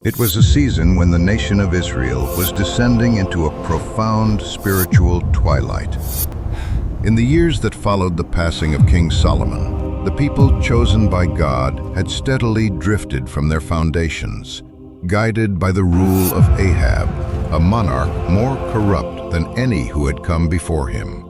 It was a season when the nation of Israel was descending into a profound spiritual twilight. In the years that followed the passing of King Solomon, the people chosen by God had steadily drifted from their foundations, guided by the rule of Ahab, a monarch more corrupt than any who had come before him.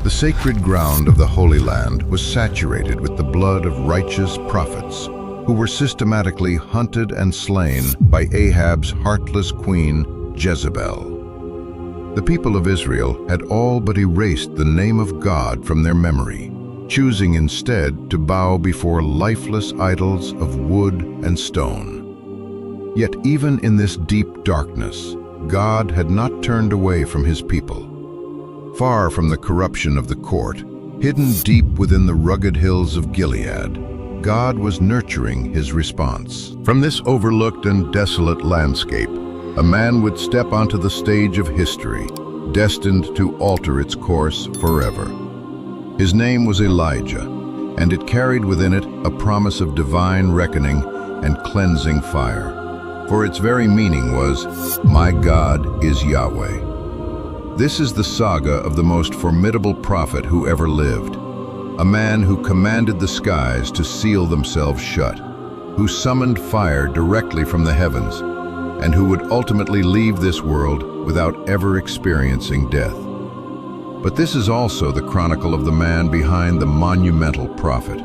The sacred ground of the Holy Land was saturated with the blood of righteous prophets, who were systematically hunted and slain by Ahab's heartless queen, Jezebel. The people of Israel had all but erased the name of God from their memory, choosing instead to bow before lifeless idols of wood and stone. Yet even in this deep darkness, God had not turned away from his people. Far from the corruption of the court, hidden deep within the rugged hills of Gilead, God was nurturing his response. From this overlooked and desolate landscape, a man would step onto the stage of history, destined to alter its course forever. His name was Elijah, and it carried within it a promise of divine reckoning and cleansing fire. For its very meaning was, "My God is Yahweh." This is the saga of the most formidable prophet who ever lived. A man who commanded the skies to seal themselves shut, who summoned fire directly from the heavens, and who would ultimately leave this world without ever experiencing death. But this is also the chronicle of the man behind the monumental prophet.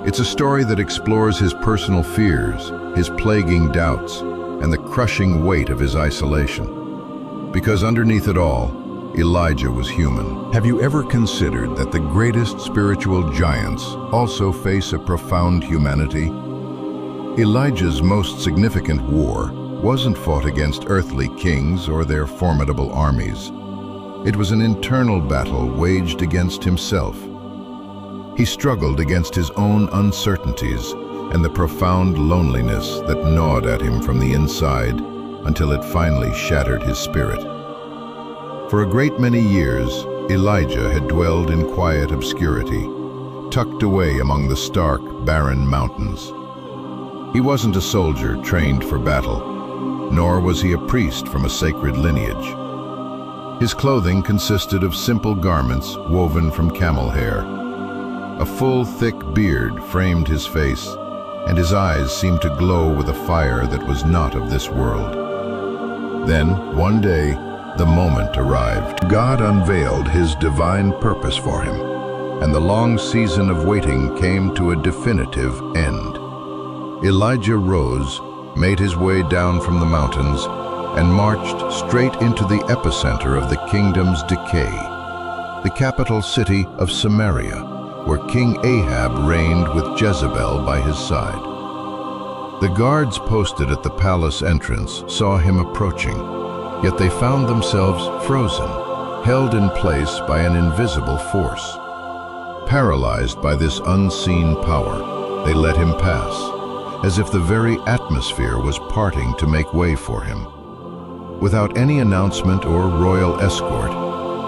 It's a story that explores his personal fears, his plaguing doubts, and the crushing weight of his isolation. Because underneath it all, Elijah was human. Have you ever considered that the greatest spiritual giants also face a profound humanity? Elijah's most significant war wasn't fought against earthly kings or their formidable armies. It was an internal battle waged against himself. He struggled against his own uncertainties and the profound loneliness that gnawed at him from the inside until it finally shattered his spirit. For a great many years, Elijah had dwelled in quiet obscurity, tucked away among the stark, barren mountains. He wasn't a soldier trained for battle, nor was he a priest from a sacred lineage. His clothing consisted of simple garments woven from camel hair. A full, thick beard framed his face, and his eyes seemed to glow with a fire that was not of this world. Then, one day, the moment arrived. God unveiled his divine purpose for him, and the long season of waiting came to a definitive end. Elijah rose, made his way down from the mountains, and marched straight into the epicenter of the kingdom's decay, the capital city of Samaria, where King Ahab reigned with Jezebel by his side. The guards posted at the palace entrance saw him approaching, yet they found themselves frozen, held in place by an invisible force. Paralyzed by this unseen power, they let him pass, as if the very atmosphere was parting to make way for him. Without any announcement or royal escort,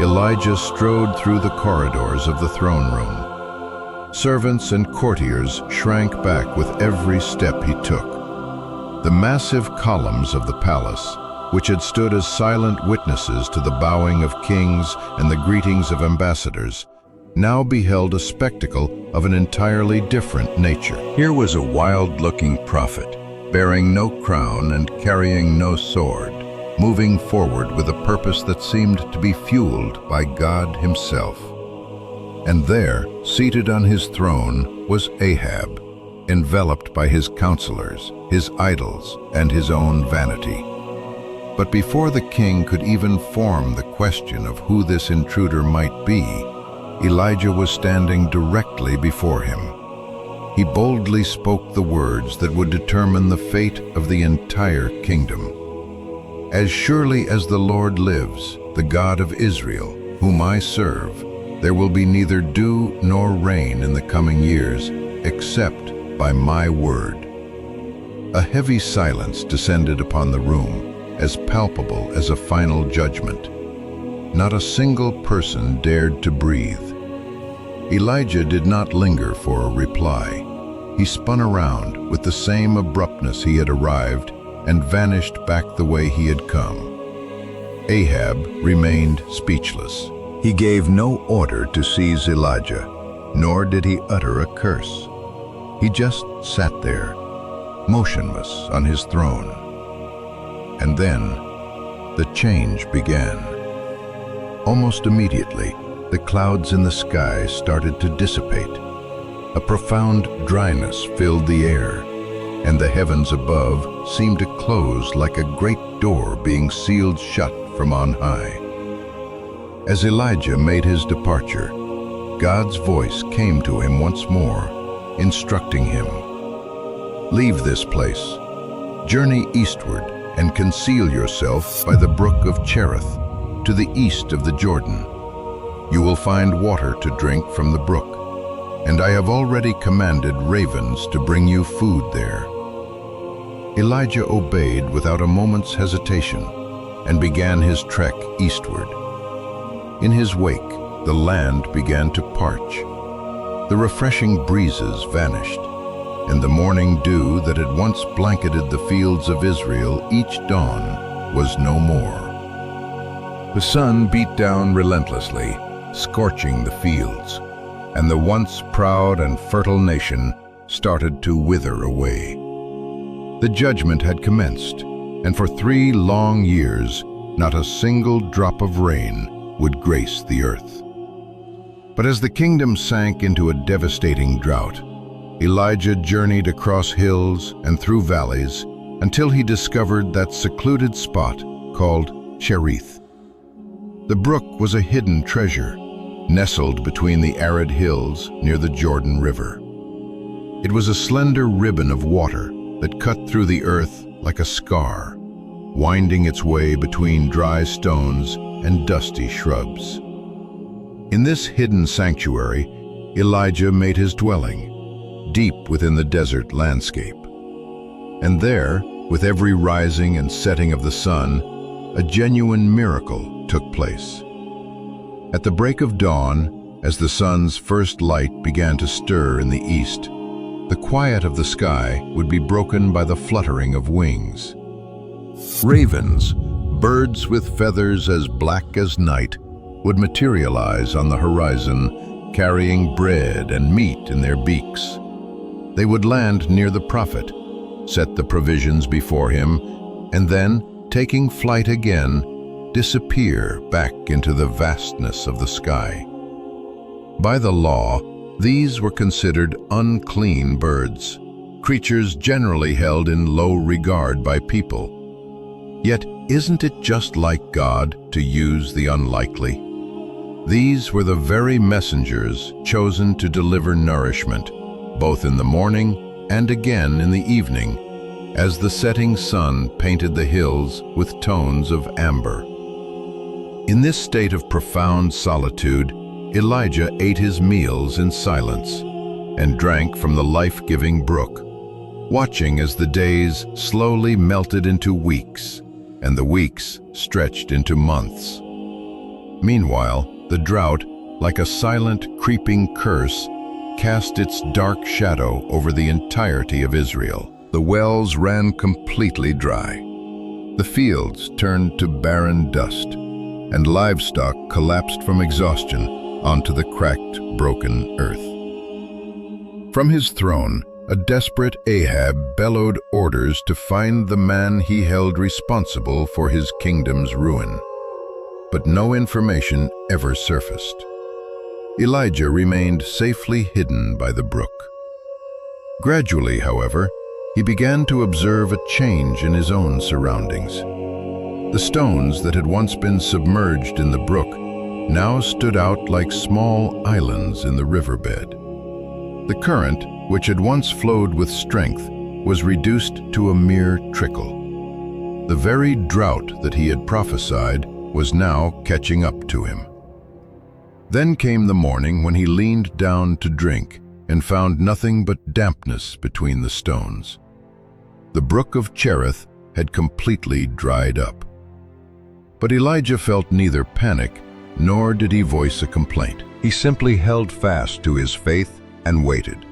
Elijah strode through the corridors of the throne room. Servants and courtiers shrank back with every step he took. The massive columns of the palace, which had stood as silent witnesses to the bowing of kings and the greetings of ambassadors, now beheld a spectacle of an entirely different nature. Here was a wild-looking prophet, bearing no crown and carrying no sword, moving forward with a purpose that seemed to be fueled by God himself. And there, seated on his throne, was Ahab, enveloped by his counselors, his idols, and his own vanity. But before the king could even form the question of who this intruder might be, Elijah was standing directly before him. He boldly spoke the words that would determine the fate of the entire kingdom. "As surely as the Lord lives, the God of Israel, whom I serve, there will be neither dew nor rain in the coming years, except by my word." A heavy silence descended upon the room, as palpable as a final judgment. Not a single person dared to breathe. Elijah did not linger for a reply. He spun around with the same abruptness he had arrived and vanished back the way he had come. Ahab remained speechless. He gave no order to seize Elijah, nor did he utter a curse. He just sat there, motionless on his throne. And then the change began. Almost immediately, the clouds in the sky started to dissipate. A profound dryness filled the air, and the heavens above seemed to close like a great door being sealed shut from on high. As Elijah made his departure, God's voice came to him once more, instructing him, "Leave this place, journey eastward, and conceal yourself by the brook of Cherith, to the east of the Jordan. You will find water to drink from the brook, and I have already commanded ravens to bring you food there." Elijah obeyed without a moment's hesitation and began his trek eastward. In his wake, the land began to parch. The refreshing breezes vanished, and the morning dew that had once blanketed the fields of Israel each dawn was no more. The sun beat down relentlessly, scorching the fields, and the once proud and fertile nation started to wither away. The judgment had commenced, and for 3 long years, not a single drop of rain would grace the earth. But as the kingdom sank into a devastating drought, Elijah journeyed across hills and through valleys until he discovered that secluded spot called Cherith. The brook was a hidden treasure, nestled between the arid hills near the Jordan River. It was a slender ribbon of water that cut through the earth like a scar, winding its way between dry stones and dusty shrubs. In this hidden sanctuary, Elijah made his dwelling, deep within the desert landscape. And there, with every rising and setting of the sun, a genuine miracle took place. At the break of dawn, as the sun's first light began to stir in the east, the quiet of the sky would be broken by the fluttering of wings. Ravens, birds with feathers as black as night, would materialize on the horizon, carrying bread and meat in their beaks. They would land near the prophet, set the provisions before him, and then, taking flight again, disappear back into the vastness of the sky. By the law, these were considered unclean birds, creatures generally held in low regard by people. Yet, isn't it just like God to use the unlikely? These were the very messengers chosen to deliver nourishment, both in the morning and again in the evening, as the setting sun painted the hills with tones of amber. In this state of profound solitude, Elijah ate his meals in silence and drank from the life-giving brook, watching as the days slowly melted into weeks and the weeks stretched into months. Meanwhile, the drought, like a silent, creeping curse, cast its dark shadow over the entirety of Israel. The wells ran completely dry. The fields turned to barren dust, and livestock collapsed from exhaustion onto the cracked, broken earth. From his throne, a desperate Ahab bellowed orders to find the man he held responsible for his kingdom's ruin. But no information ever surfaced. Elijah remained safely hidden by the brook. Gradually, however, he began to observe a change in his own surroundings. The stones that had once been submerged in the brook now stood out like small islands in the riverbed. The current, which had once flowed with strength, was reduced to a mere trickle. The very drought that he had prophesied was now catching up to him. Then came the morning when he leaned down to drink and found nothing but dampness between the stones. The brook of Cherith had completely dried up. But Elijah felt neither panic nor did he voice a complaint. He simply held fast to his faith and waited.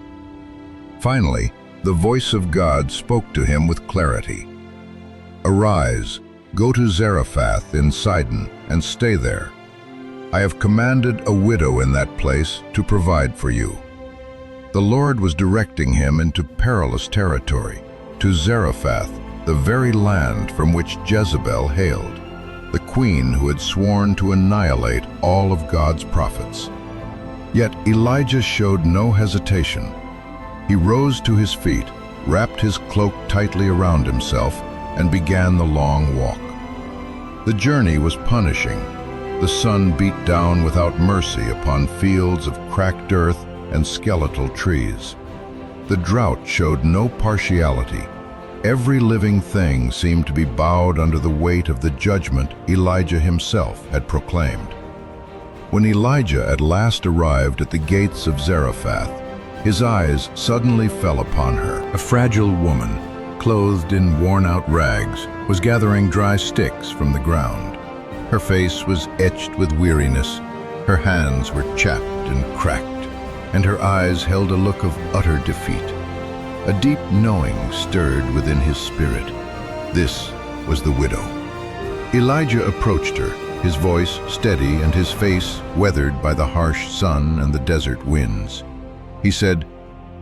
Finally, the voice of God spoke to him with clarity. "Arise, go to Zarephath in Sidon and stay there. I have commanded a widow in that place to provide for you." The Lord was directing him into perilous territory, to Zarephath, the very land from which Jezebel hailed, the queen who had sworn to annihilate all of God's prophets. Yet Elijah showed no hesitation. He rose to his feet, wrapped his cloak tightly around himself, and began the long walk. The journey was punishing. The sun beat down without mercy upon fields of cracked earth and skeletal trees. The drought showed no partiality. Every living thing seemed to be bowed under the weight of the judgment Elijah himself had proclaimed. When Elijah at last arrived at the gates of Zarephath, his eyes suddenly fell upon her. A fragile woman, clothed in worn-out rags, was gathering dry sticks from the ground. Her face was etched with weariness, her hands were chapped and cracked, and her eyes held a look of utter defeat. A deep knowing stirred within his spirit. This was the widow. Elijah approached her, his voice steady and his face weathered by the harsh sun and the desert winds. He said,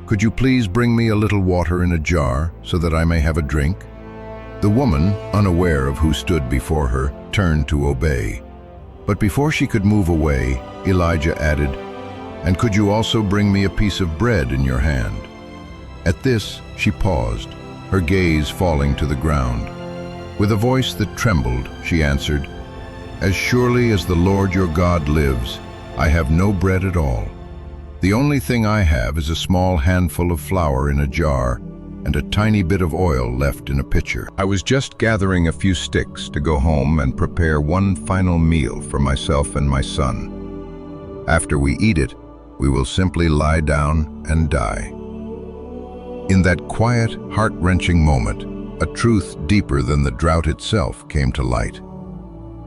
"Could you please bring me a little water in a jar so that I may have a drink?" The woman, unaware of who stood before her, turned to obey. But before she could move away, Elijah added, "And could you also bring me a piece of bread in your hand?" At this, she paused, her gaze falling to the ground. With a voice that trembled, she answered, "As surely as the Lord your God lives, I have no bread at all. The only thing I have is a small handful of flour in a jar and a tiny bit of oil left in a pitcher. I was just gathering a few sticks to go home and prepare one final meal for myself and my son. After we eat it, we will simply lie down and die." In that quiet, heart-wrenching moment, a truth deeper than the drought itself came to light.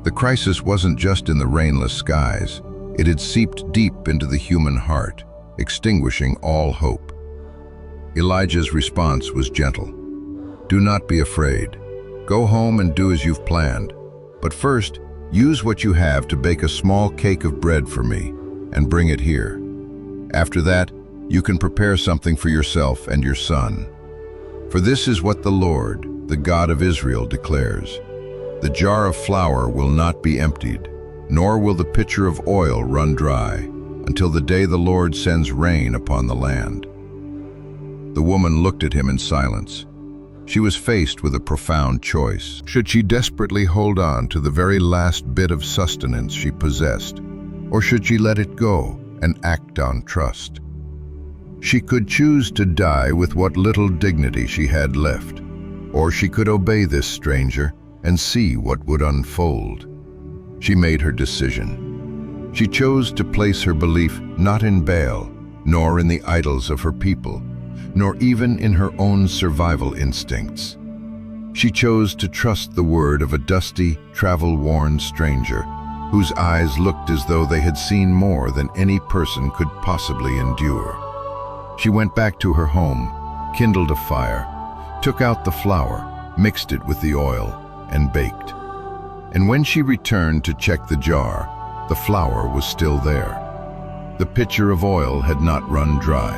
The crisis wasn't just in the rainless skies. It had seeped deep into the human heart, extinguishing all hope. Elijah's response was gentle. "Do not be afraid. Go home and do as you've planned. But first, use what you have to bake a small cake of bread for me and bring it here. After that, you can prepare something for yourself and your son. For this is what the Lord, the God of Israel, declares. The jar of flour will not be emptied, nor will the pitcher of oil run dry, until the day the Lord sends rain upon the land." The woman looked at him in silence. She was faced with a profound choice. Should she desperately hold on to the very last bit of sustenance she possessed, or should she let it go and act on trust? She could choose to die with what little dignity she had left, or she could obey this stranger and see what would unfold. She made her decision. She chose to place her belief not in Baal, nor in the idols of her people, nor even in her own survival instincts. She chose to trust the word of a dusty, travel-worn stranger, whose eyes looked as though they had seen more than any person could possibly endure. She went back to her home, kindled a fire, took out the flour, mixed it with the oil, and baked. And when she returned to check the jar, the flour was still there. The pitcher of oil had not run dry.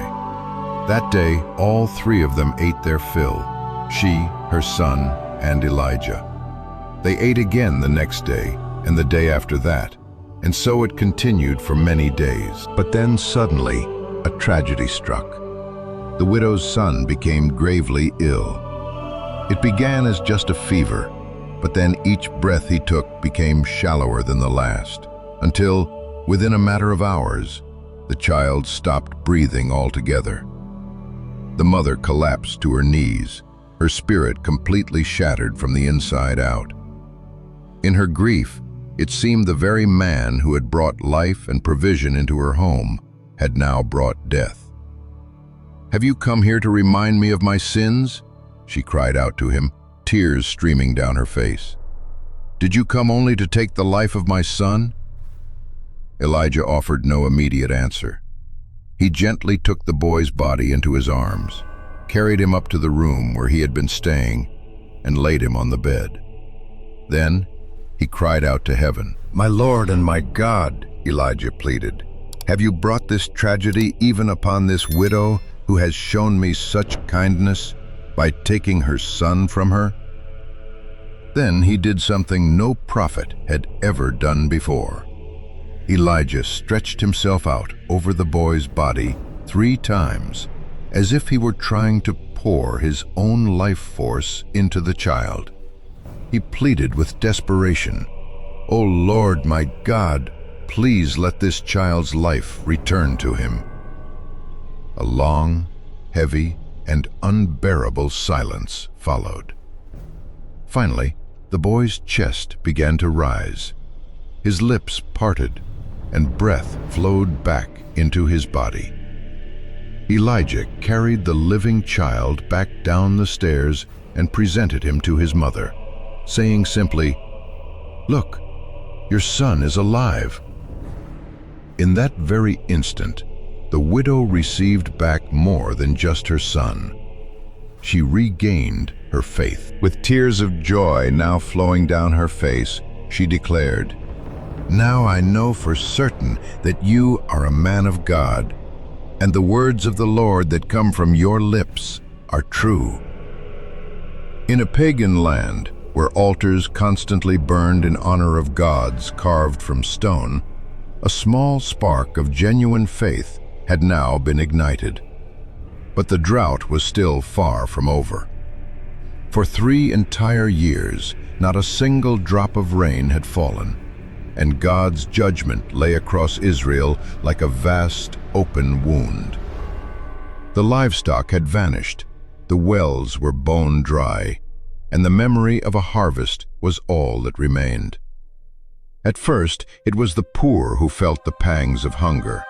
That day, all three of them ate their fill, she, her son, and Elijah. They ate again the next day, and the day after that, and so it continued for many days. But then suddenly, a tragedy struck. The widow's son became gravely ill. It began as just a fever, but then each breath he took became shallower than the last, until, within a matter of hours, the child stopped breathing altogether. The mother collapsed to her knees, her spirit completely shattered from the inside out. In her grief, it seemed the very man who had brought life and provision into her home had now brought death. "Have you come here to remind me of my sins?" she cried out to him, tears streaming down her face. "Did you come only to take the life of my son?" Elijah offered no immediate answer. He gently took the boy's body into his arms, carried him up to the room where he had been staying, and laid him on the bed. Then he cried out to heaven. "My Lord and my God," Elijah pleaded, "have you brought this tragedy even upon this widow who has shown me such kindness by taking her son from her?" Then he did something no prophet had ever done before. Elijah stretched himself out over the boy's body 3 times, as if he were trying to pour his own life force into the child. He pleaded with desperation, "O Lord my God, please let this child's life return to him." A long, heavy, and unbearable silence followed. Finally, the boy's chest began to rise. His lips parted, and breath flowed back into his body. Elijah carried the living child back down the stairs and presented him to his mother, saying simply, "Look, your son is alive." In that very instant, the widow received back more than just her son. She regained her faith. With tears of joy now flowing down her face, she declared, "Now I know for certain that you are a man of God, and the words of the Lord that come from your lips are true." In a pagan land, where altars constantly burned in honor of gods carved from stone, a small spark of genuine faith had now been ignited. But the drought was still far from over. For 3 entire years, not a single drop of rain had fallen, and God's judgment lay across Israel like a vast, open wound. The livestock had vanished, the wells were bone dry, and the memory of a harvest was all that remained. At first, it was the poor who felt the pangs of hunger,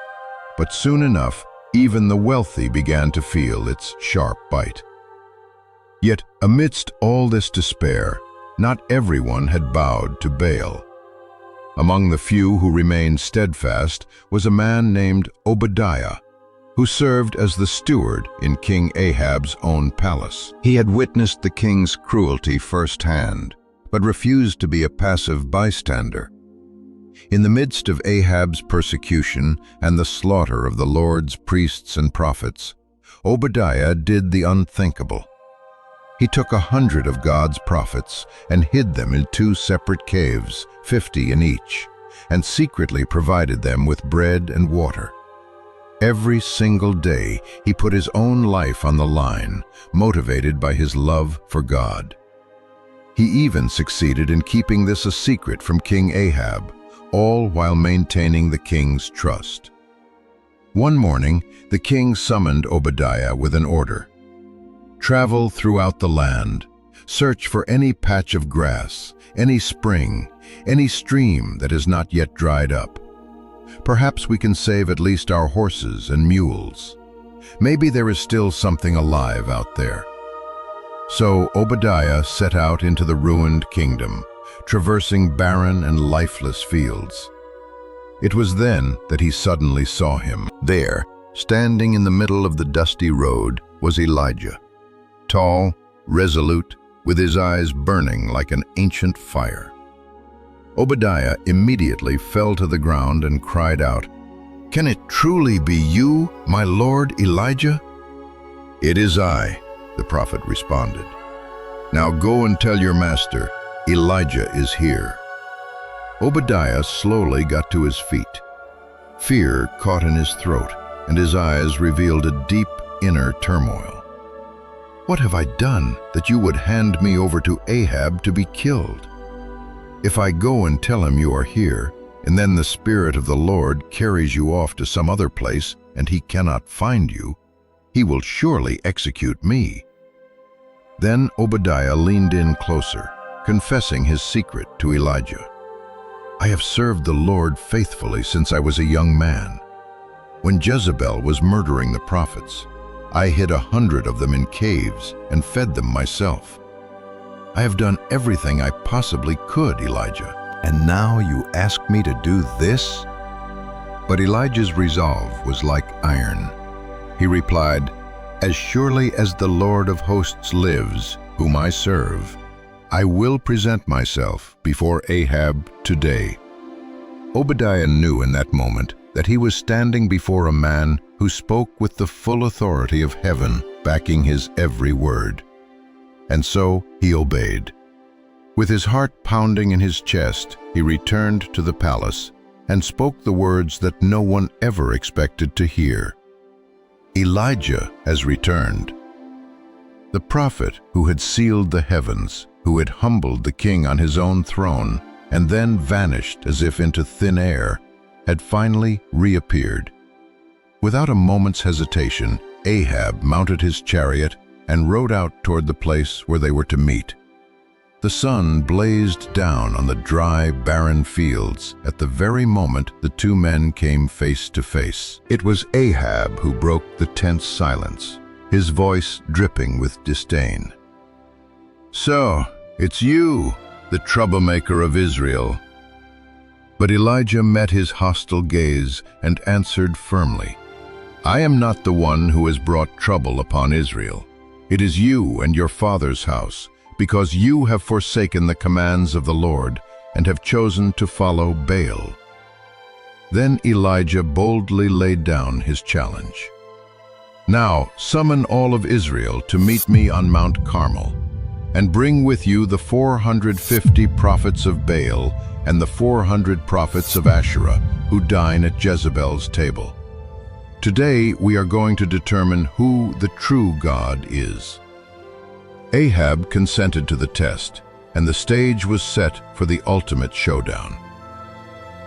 but soon enough, even the wealthy began to feel its sharp bite. Yet, amidst all this despair, not everyone had bowed to Baal. Among the few who remained steadfast was a man named Obadiah, who served as the steward in King Ahab's own palace. He had witnessed the king's cruelty firsthand, but refused to be a passive bystander. In the midst of Ahab's persecution and the slaughter of the Lord's priests and prophets, Obadiah did the unthinkable. He took 100 of God's prophets and hid them in 2 separate caves, 50 in each, and secretly provided them with bread and water. Every single day, he put his own life on the line, motivated by his love for God. He even succeeded in keeping this a secret from King Ahab, all while maintaining the king's trust. One morning, the king summoned Obadiah with an order. "Travel throughout the land, search for any patch of grass, any spring, any stream that is not yet dried up. Perhaps we can save at least our horses and mules. Maybe there is still something alive out there." So Obadiah set out into the ruined kingdom, traversing barren and lifeless fields. It was then that he suddenly saw him. There, standing in the middle of the dusty road, was Elijah. Tall, resolute, with his eyes burning like an ancient fire. Obadiah immediately fell to the ground and cried out, "Can it truly be you, my lord Elijah?" "It is I," the prophet responded. "Now go and tell your master, Elijah is here." Obadiah slowly got to his feet. Fear caught in his throat, and his eyes revealed a deep inner turmoil. "What have I done that you would hand me over to Ahab to be killed? If I go and tell him you are here, and then the Spirit of the Lord carries you off to some other place and he cannot find you, he will surely execute me." Then Obadiah leaned in closer, confessing his secret to Elijah. "I have served the Lord faithfully since I was a young man. When Jezebel was murdering the prophets, I hid 100 of them in caves and fed them myself. I have done everything I possibly could, Elijah, and now you ask me to do this?" But Elijah's resolve was like iron. He replied, "As surely as the Lord of hosts lives, whom I serve, I will present myself before Ahab today. Obadiah knew in that moment that he was standing before a man who spoke with the full authority of heaven backing his every word. And so he obeyed. With his heart pounding in his chest, he returned to the palace and spoke the words that no one ever expected to hear. Elijah has returned. The prophet who had sealed the heavens, who had humbled the king on his own throne and then vanished as if into thin air, had finally reappeared. Without a moment's hesitation, Ahab mounted his chariot and rode out toward the place where they were to meet. The sun blazed down on the dry, barren fields at the very moment the two men came face to face. It was Ahab who broke the tense silence, his voice dripping with disdain. "So, it's you, the troublemaker of Israel." But Elijah met his hostile gaze and answered firmly, "I am not the one who has brought trouble upon Israel. It is you and your father's house, because you have forsaken the commands of the Lord and have chosen to follow Baal." Then Elijah boldly laid down his challenge. "Now summon all of Israel to meet me on Mount Carmel, and bring with you the 450 prophets of Baal and the 400 prophets of Asherah who dine at Jezebel's table. Today we are going to determine who the true God is." Ahab consented to the test, and the stage was set for the ultimate showdown.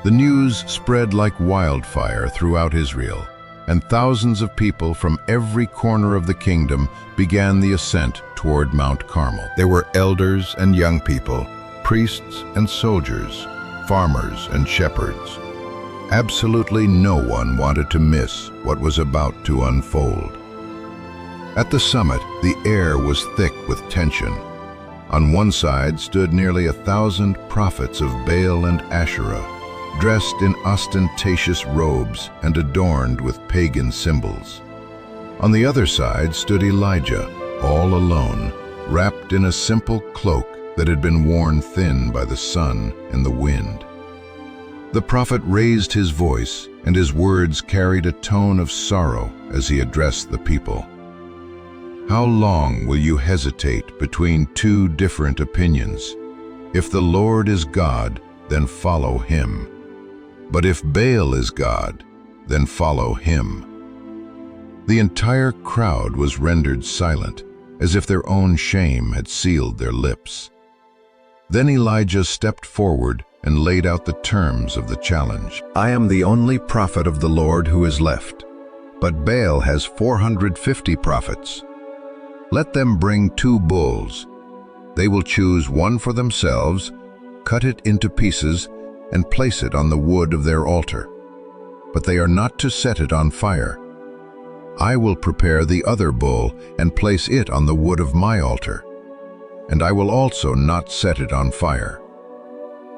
The news spread like wildfire throughout Israel, and thousands of people from every corner of the kingdom began the ascent toward Mount Carmel. There were elders and young people, priests and soldiers, farmers and shepherds. Absolutely no one wanted to miss what was about to unfold. At the summit, the air was thick with tension. On one side stood nearly 1,000 prophets of Baal and Asherah, dressed in ostentatious robes and adorned with pagan symbols. On the other side stood Elijah, all alone, wrapped in a simple cloak that had been worn thin by the sun and the wind. The prophet raised his voice, and his words carried a tone of sorrow as he addressed the people. "How long will you hesitate between two different opinions? If the Lord is God, then follow him. But if Baal is God, then follow him." The entire crowd was rendered silent, as if their own shame had sealed their lips. Then Elijah stepped forward and laid out the terms of the challenge. "I am the only prophet of the Lord who is left, but Baal has 450 prophets. Let them bring 2 bulls. They will choose one for themselves, cut it into pieces, and place it on the wood of their altar. But they are not to set it on fire. I will prepare the other bull and place it on the wood of my altar, and I will also not set it on fire.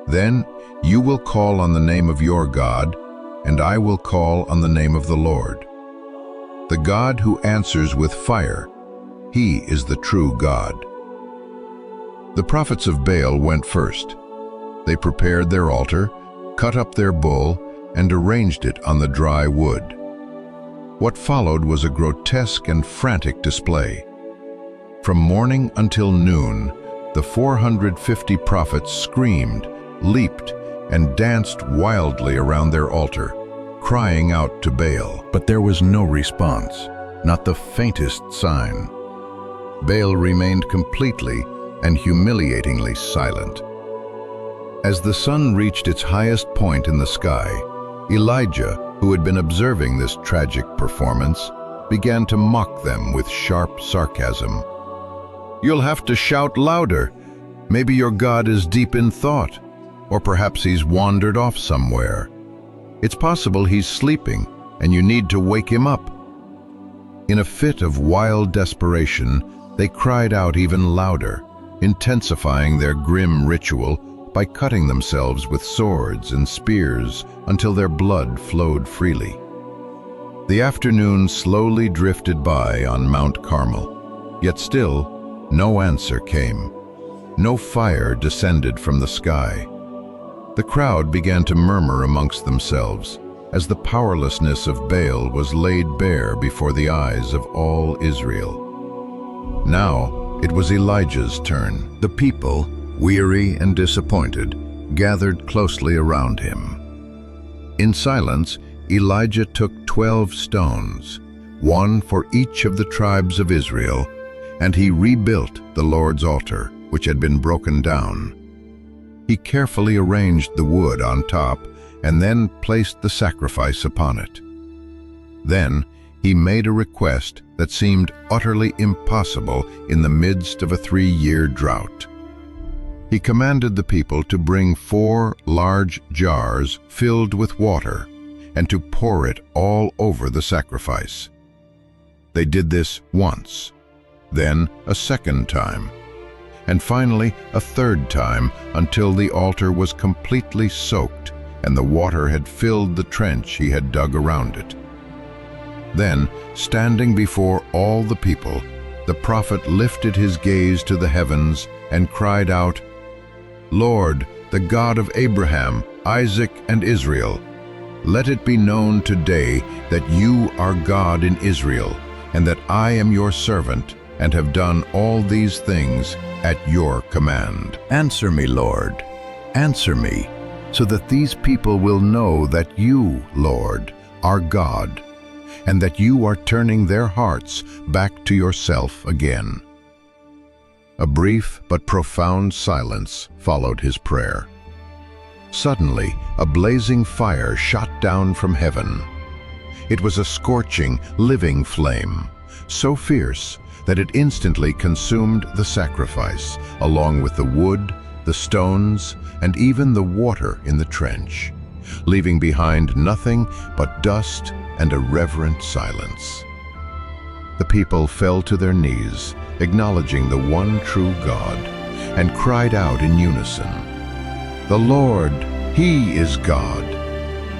Then you will call on the name of your God, and I will call on the name of the Lord. The God who answers with fire, he is the true God." The prophets of Baal went first. They prepared their altar, cut up their bull, and arranged it on the dry wood. What followed was a grotesque and frantic display. From morning until noon, the 450 prophets screamed, leaped, and danced wildly around their altar, crying out to Baal. But there was no response, not the faintest sign. Baal remained completely and humiliatingly silent. As the sun reached its highest point in the sky, Elijah, who had been observing this tragic performance, began to mock them with sharp sarcasm. "You'll have to shout louder. Maybe your God is deep in thought, or perhaps he's wandered off somewhere. It's possible he's sleeping, and you need to wake him up." In a fit of wild desperation, they cried out even louder, intensifying their grim ritual by cutting themselves with swords and spears until their blood flowed freely. The afternoon slowly drifted by on Mount Carmel, yet still no answer came. no fire descended from the sky. The crowd began to murmur amongst themselves as the powerlessness of Baal was laid bare before the eyes of all Israel. Now it was Elijah's turn. The people, weary and disappointed, gathered closely around him. In silence, Elijah took 12 stones, one for each of the tribes of Israel, and he rebuilt the Lord's altar, which had been broken down. He carefully arranged the wood on top and then placed the sacrifice upon it. Then he made a request that seemed utterly impossible in the midst of a 3-year drought. He commanded the people to bring 4 large jars filled with water and to pour it all over the sacrifice. They did this once, then a second time, and finally a third time until the altar was completely soaked and the water had filled the trench he had dug around it. Then, standing before all the people, the prophet lifted his gaze to the heavens and cried out, "Lord, the God of Abraham, Isaac, and Israel, let it be known today that you are God in Israel, and that I am your servant, and have done all these things at your command. Answer me, Lord, answer me, so that these people will know that you, Lord, are God, and that you are turning their hearts back to yourself again." A brief but profound silence followed his prayer. Suddenly, a blazing fire shot down from heaven. It was a scorching, living flame, so fierce that it instantly consumed the sacrifice, along with the wood, the stones, and even the water in the trench, leaving behind nothing but dust and a reverent silence. The people fell to their knees, acknowledging the one true God, and cried out in unison, "The Lord, He is God!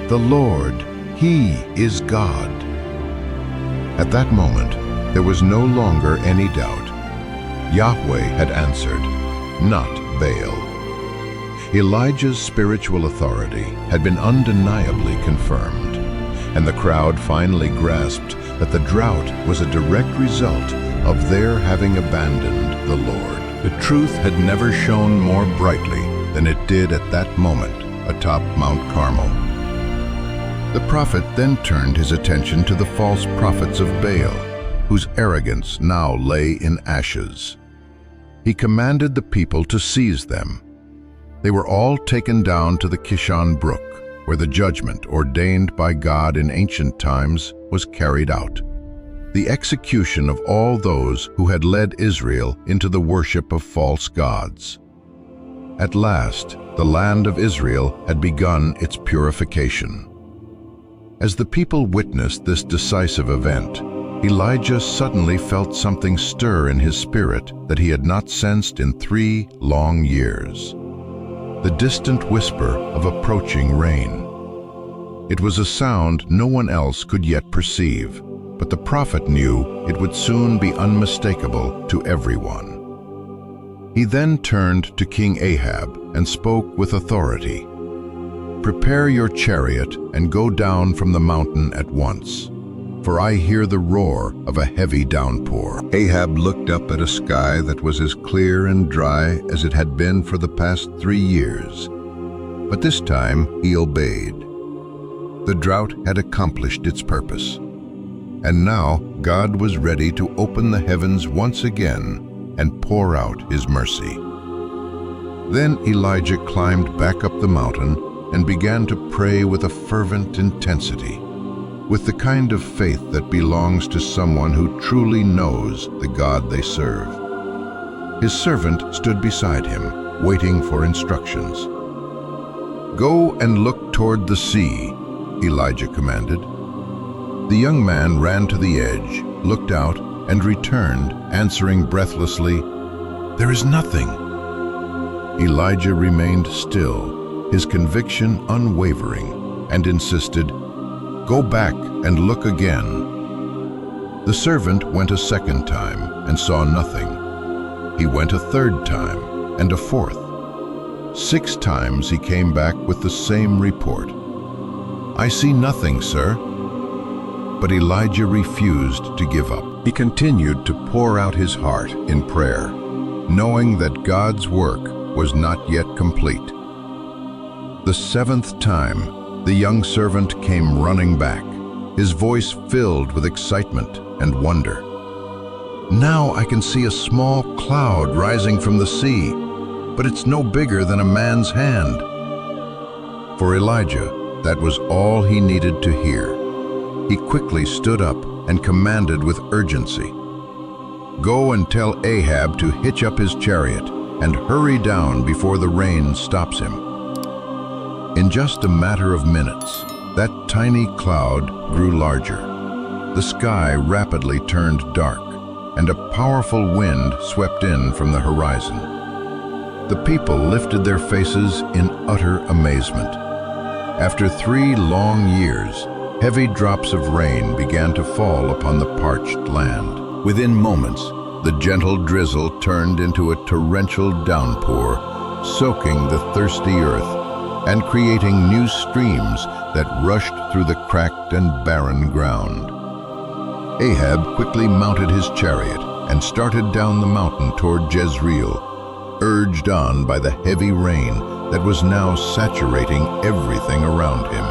The Lord, He is God!" At that moment, there was no longer any doubt. Yahweh had answered, not Baal. Elijah's spiritual authority had been undeniably confirmed, and the crowd finally grasped that the drought was a direct result of their having abandoned the Lord. The truth had never shone more brightly than it did at that moment atop Mount Carmel. The prophet then turned his attention to the false prophets of Baal, whose arrogance now lay in ashes. He commanded the people to seize them. They were all taken down to the Kishon Brook, where the judgment ordained by God in ancient times was carried out. The execution of all those who had led Israel into the worship of false gods. At last, the land of Israel had begun its purification. As the people witnessed this decisive event, Elijah suddenly felt something stir in his spirit that he had not sensed in 3 long years. The distant whisper of approaching rain. It was a sound no one else could yet perceive, but the prophet knew it would soon be unmistakable to everyone. He then turned to King Ahab and spoke with authority. "Prepare your chariot and go down from the mountain at once, for I hear the roar of a heavy downpour." Ahab looked up at a sky that was as clear and dry as it had been for the past 3 years. But this time he obeyed. The drought had accomplished its purpose, and now God was ready to open the heavens once again and pour out His mercy. Then Elijah climbed back up the mountain and began to pray with a fervent intensity, with the kind of faith that belongs to someone who truly knows the God they serve. His servant stood beside him, waiting for instructions. "Go and look toward the sea," Elijah commanded. The young man ran to the edge, looked out, and returned, answering breathlessly, "There is nothing." Elijah remained still, his conviction unwavering, and insisted, "Go back and look again." The servant went a second time and saw nothing. He went a third time and a fourth. 6 times he came back with the same report. "I see nothing, sir." But Elijah refused to give up. He continued to pour out his heart in prayer, knowing that God's work was not yet complete. The 7th time, the young servant came running back, his voice filled with excitement and wonder. "Now I can see a small cloud rising from the sea, but it's no bigger than a man's hand." For Elijah, that was all he needed to hear. He quickly stood up and commanded with urgency, "Go and tell Ahab to hitch up his chariot and hurry down before the rain stops him." In just a matter of minutes, that tiny cloud grew larger. The sky rapidly turned dark, and a powerful wind swept in from the horizon. The people lifted their faces in utter amazement. After 3 long years, heavy drops of rain began to fall upon the parched land. Within moments, the gentle drizzle turned into a torrential downpour, soaking the thirsty earth and creating new streams that rushed through the cracked and barren ground. Ahab quickly mounted his chariot and started down the mountain toward Jezreel, urged on by the heavy rain that was now saturating everything around him.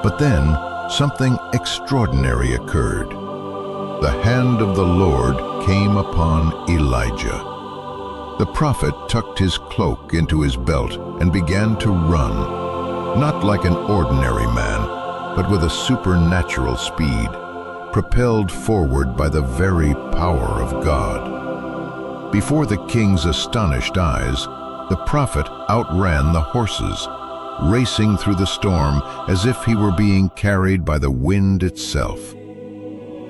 But then, something extraordinary occurred. The hand of the Lord came upon Elijah. The prophet tucked his cloak into his belt and began to run, not like an ordinary man, but with a supernatural speed, propelled forward by the very power of God. Before the king's astonished eyes, the prophet outran the horses, racing through the storm as if he were being carried by the wind itself.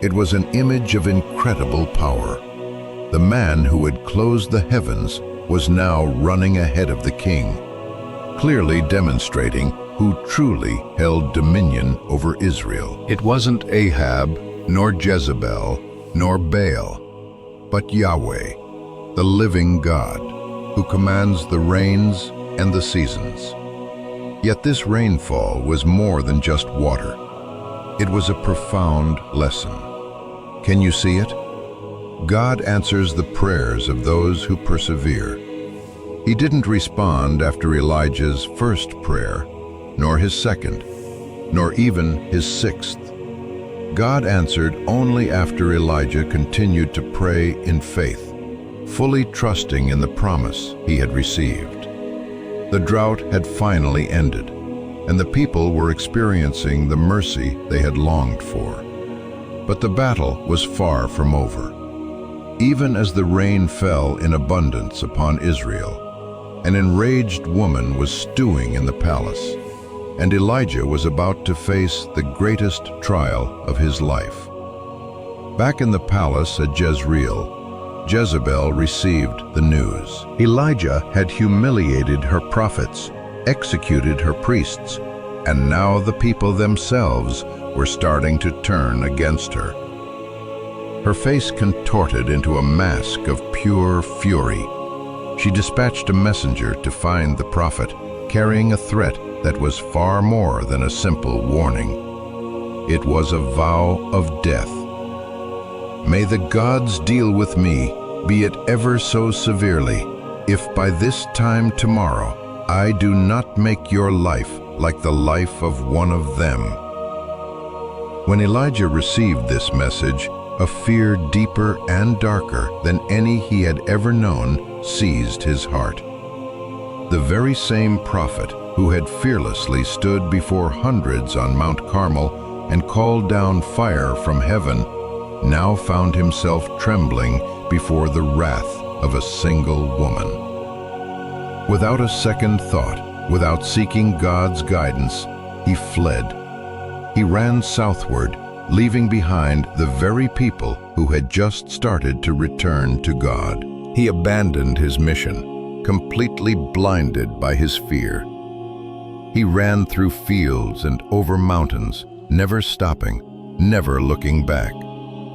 It was an image of incredible power. The man who had closed the heavens was now running ahead of the king, clearly demonstrating who truly held dominion over Israel. It wasn't Ahab, nor Jezebel, nor Baal, but Yahweh, the living God, who commands the rains and the seasons. Yet this rainfall was more than just water. It was a profound lesson. Can you see it? God answers the prayers of those who persevere. He didn't respond after Elijah's first prayer, nor his second, nor even his 6th. God answered only after Elijah continued to pray in faith, fully trusting in the promise he had received. The drought had finally ended, and the people were experiencing the mercy they had longed for. But the battle was far from over. Even as the rain fell in abundance upon Israel, an enraged woman was stewing in the palace, and Elijah was about to face the greatest trial of his life. Back in the palace at Jezreel, Jezebel received the news. Elijah had humiliated her prophets, executed her priests, and now the people themselves were starting to turn against her. Her face contorted into a mask of pure fury. She dispatched a messenger to find the prophet, carrying a threat that was far more than a simple warning. It was a vow of death. "May the gods deal with me, be it ever so severely, if by this time tomorrow I do not make your life like the life of one of them." When Elijah received this message, a fear deeper and darker than any he had ever known seized his heart. The very same prophet who had fearlessly stood before hundreds on Mount Carmel and called down fire from heaven now found himself trembling before the wrath of a single woman. Without a second thought, without seeking God's guidance, he fled. He ran southward, leaving behind the very people who had just started to return to God. He abandoned his mission, completely blinded by his fear. He ran through fields and over mountains, never stopping, never looking back,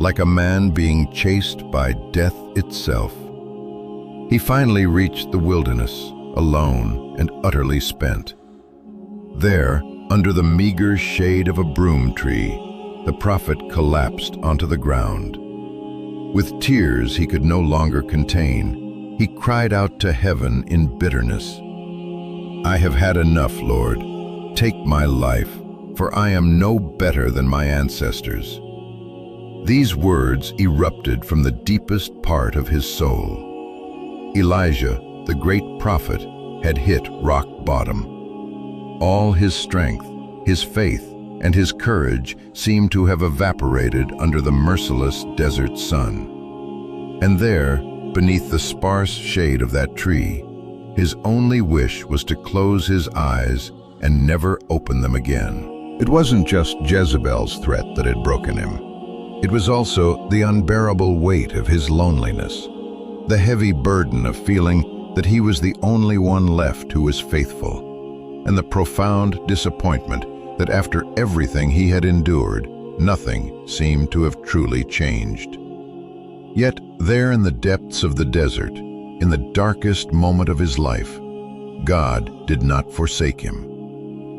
like a man being chased by death itself. He finally reached the wilderness, alone and utterly spent. There, under the meager shade of a broom tree, the prophet collapsed onto the ground. With tears he could no longer contain, he cried out to heaven in bitterness, "I have had enough, Lord. Take my life, for I am no better than my ancestors." These words erupted from the deepest part of his soul. Elijah, the great prophet, had hit rock bottom. All his strength, his faith, and his courage seemed to have evaporated under the merciless desert sun. And there, beneath the sparse shade of that tree, his only wish was to close his eyes and never open them again. It wasn't just Jezebel's threat that had broken him. It was also the unbearable weight of his loneliness, the heavy burden of feeling that he was the only one left who was faithful, and the profound disappointment that after everything he had endured, nothing seemed to have truly changed. Yet there in the depths of the desert, in the darkest moment of his life, God did not forsake him.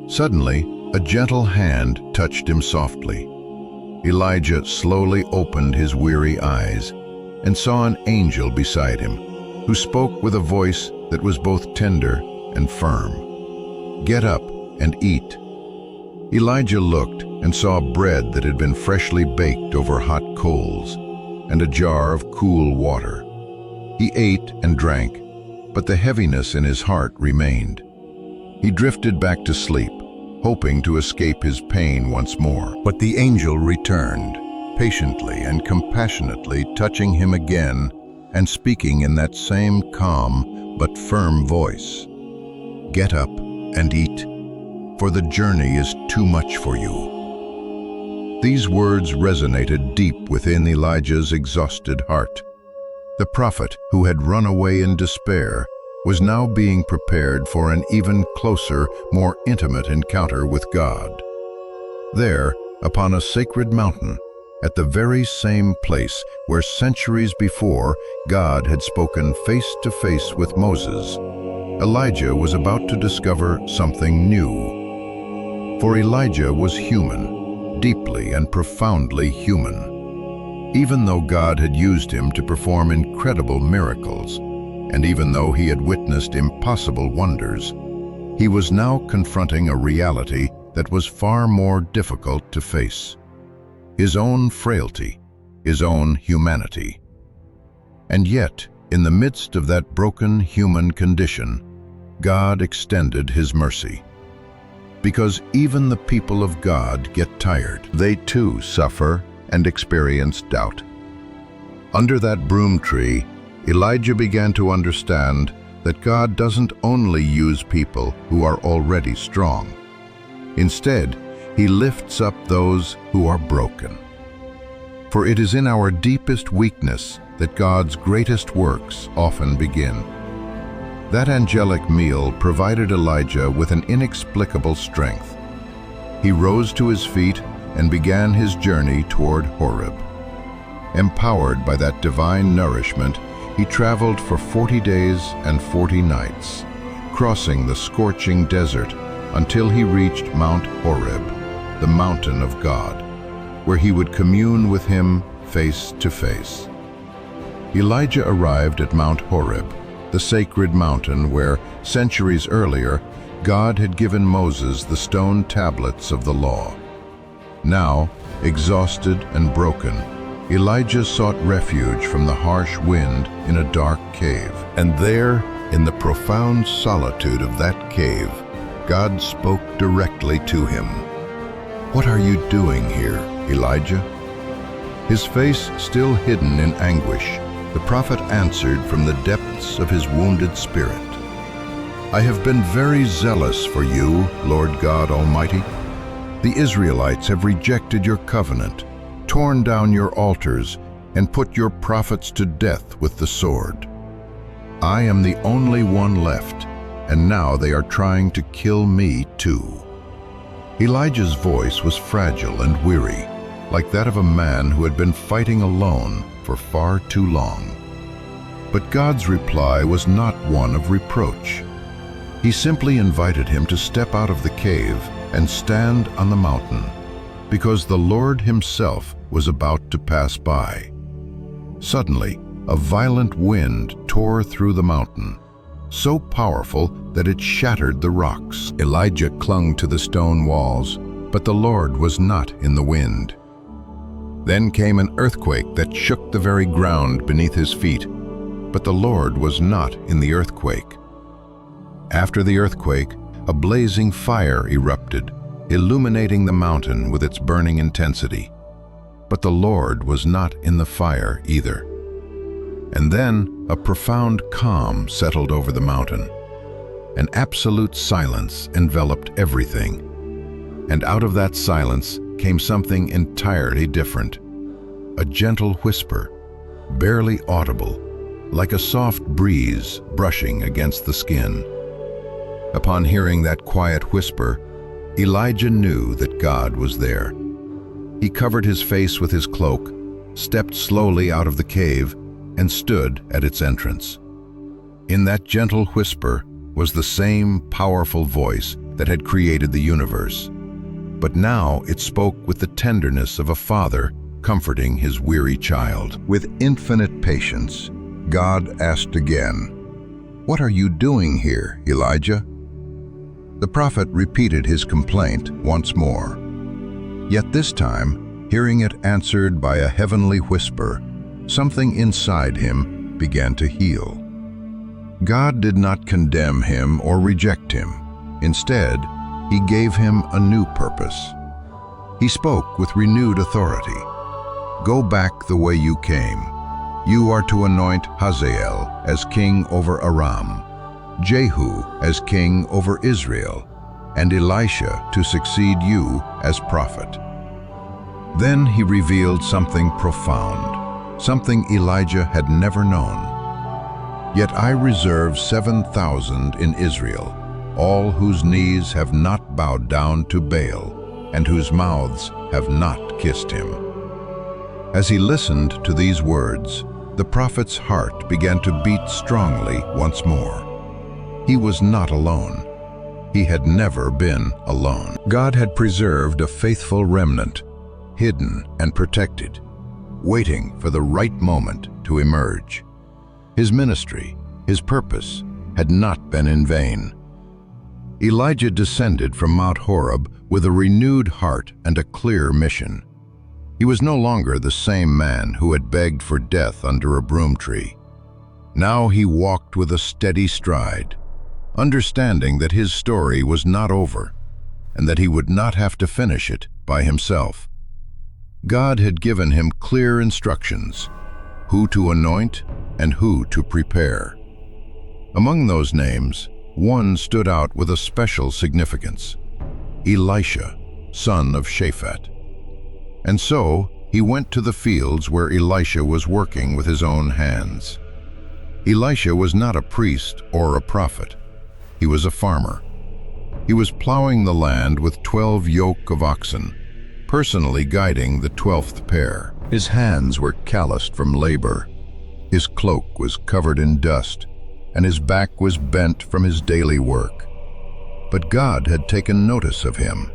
Suddenly, a gentle hand touched him softly. Elijah slowly opened his weary eyes and saw an angel beside him, who spoke with a voice that was both tender and firm. "Get up and eat." Elijah looked and saw bread that had been freshly baked over hot coals and a jar of cool water. He ate and drank, but the heaviness in his heart remained. He drifted back to sleep, hoping to escape his pain once more. But the angel returned, patiently and compassionately touching him again and speaking in that same calm but firm voice. "Get up and eat, for the journey is too much for you." These words resonated deep within Elijah's exhausted heart. The prophet, who had run away in despair, was now being prepared for an even closer, more intimate encounter with God. There, upon a sacred mountain, at the very same place where centuries before God had spoken face to face with Moses, Elijah was about to discover something new. For Elijah was human, deeply and profoundly human. Even though God had used him to perform incredible miracles, and even though he had witnessed impossible wonders, he was now confronting a reality that was far more difficult to face: his own frailty, his own humanity. And yet, in the midst of that broken human condition, God extended his mercy. Because even the people of God get tired. They too suffer and experience doubt. Under that broom tree, Elijah began to understand that God doesn't only use people who are already strong. Instead, he lifts up those who are broken. For it is in our deepest weakness that God's greatest works often begin. That angelic meal provided Elijah with an inexplicable strength. He rose to his feet and began his journey toward Horeb. Empowered by that divine nourishment, he traveled for 40 days and 40 nights, crossing the scorching desert until he reached Mount Horeb, the mountain of God, where he would commune with him face to face. Elijah arrived at Mount Horeb, the sacred mountain where, centuries earlier, God had given Moses the stone tablets of the law. Now, exhausted and broken, Elijah sought refuge from the harsh wind in a dark cave. And there, in the profound solitude of that cave, God spoke directly to him. "What are you doing here, Elijah?" His face still hidden in anguish, the prophet answered from the depths of his wounded spirit, "I have been very zealous for you, Lord God Almighty. The Israelites have rejected your covenant, torn down your altars, and put your prophets to death with the sword. I am the only one left, and now they are trying to kill me too." Elijah's voice was fragile and weary, like that of a man who had been fighting alone for far too long. But God's reply was not one of reproach. He simply invited him to step out of the cave and stand on the mountain, because the Lord himself was about to pass by. Suddenly, a violent wind tore through the mountain, so powerful that it shattered the rocks. Elijah clung to the stone walls, but the Lord was not in the wind. Then came an earthquake that shook the very ground beneath his feet, but the Lord was not in the earthquake. After the earthquake, a blazing fire erupted, illuminating the mountain with its burning intensity. But the Lord was not in the fire either. And then a profound calm settled over the mountain. An absolute silence enveloped everything. And out of that silence came something entirely different. A gentle whisper, barely audible, like a soft breeze brushing against the skin. Upon hearing that quiet whisper, Elijah knew that God was there. He covered his face with his cloak, stepped slowly out of the cave, and stood at its entrance. In that gentle whisper was the same powerful voice that had created the universe. But now it spoke with the tenderness of a father comforting his weary child. With infinite patience, God asked again, "What are you doing here, Elijah?" The prophet repeated his complaint once more. Yet this time, hearing it answered by a heavenly whisper, something inside him began to heal. God did not condemn him or reject him. Instead, he gave him a new purpose. He spoke with renewed authority. "Go back the way you came. You are to anoint Hazael as king over Aram, Jehu as king over Israel, and Elisha to succeed you as prophet." Then he revealed something profound, something Elijah had never known. "Yet I reserve 7,000 in Israel, all whose knees have not bowed down to Baal, and whose mouths have not kissed him." As he listened to these words, the prophet's heart began to beat strongly once more. He was not alone. He had never been alone. God had preserved a faithful remnant, hidden and protected, waiting for the right moment to emerge. His ministry, his purpose, had not been in vain. Elijah descended from Mount Horeb with a renewed heart and a clear mission. He was no longer the same man who had begged for death under a broom tree. Now he walked with a steady stride, understanding that his story was not over and that he would not have to finish it by himself. God had given him clear instructions, who to anoint and who to prepare. Among those names, one stood out with a special significance: Elisha, son of Shaphat. And so he went to the fields where Elisha was working with his own hands. Elisha was not a priest or a prophet. He was a farmer. He was plowing the land with 12 yoke of oxen, personally guiding the 12th pair. His hands were calloused from labor. His cloak was covered in dust, and his back was bent from his daily work. But God had taken notice of him.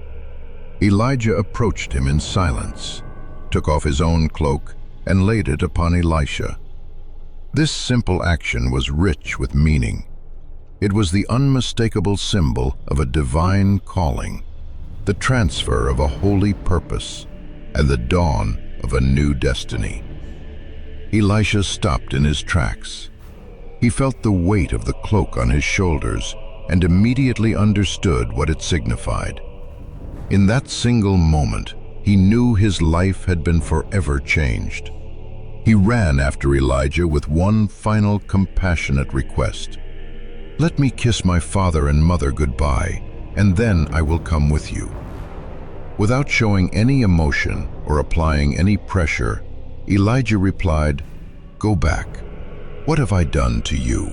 Elijah approached him in silence, took off his own cloak, and laid it upon Elisha. This simple action was rich with meaning. It was the unmistakable symbol of a divine calling, the transfer of a holy purpose, and the dawn of a new destiny. Elisha stopped in his tracks. He felt the weight of the cloak on his shoulders and immediately understood what it signified. In that single moment, he knew his life had been forever changed. He ran after Elijah with one final compassionate request: "Let me kiss my father and mother goodbye, and then I will come with you." Without showing any emotion or applying any pressure, Elijah replied, "Go back. What have I done to you?"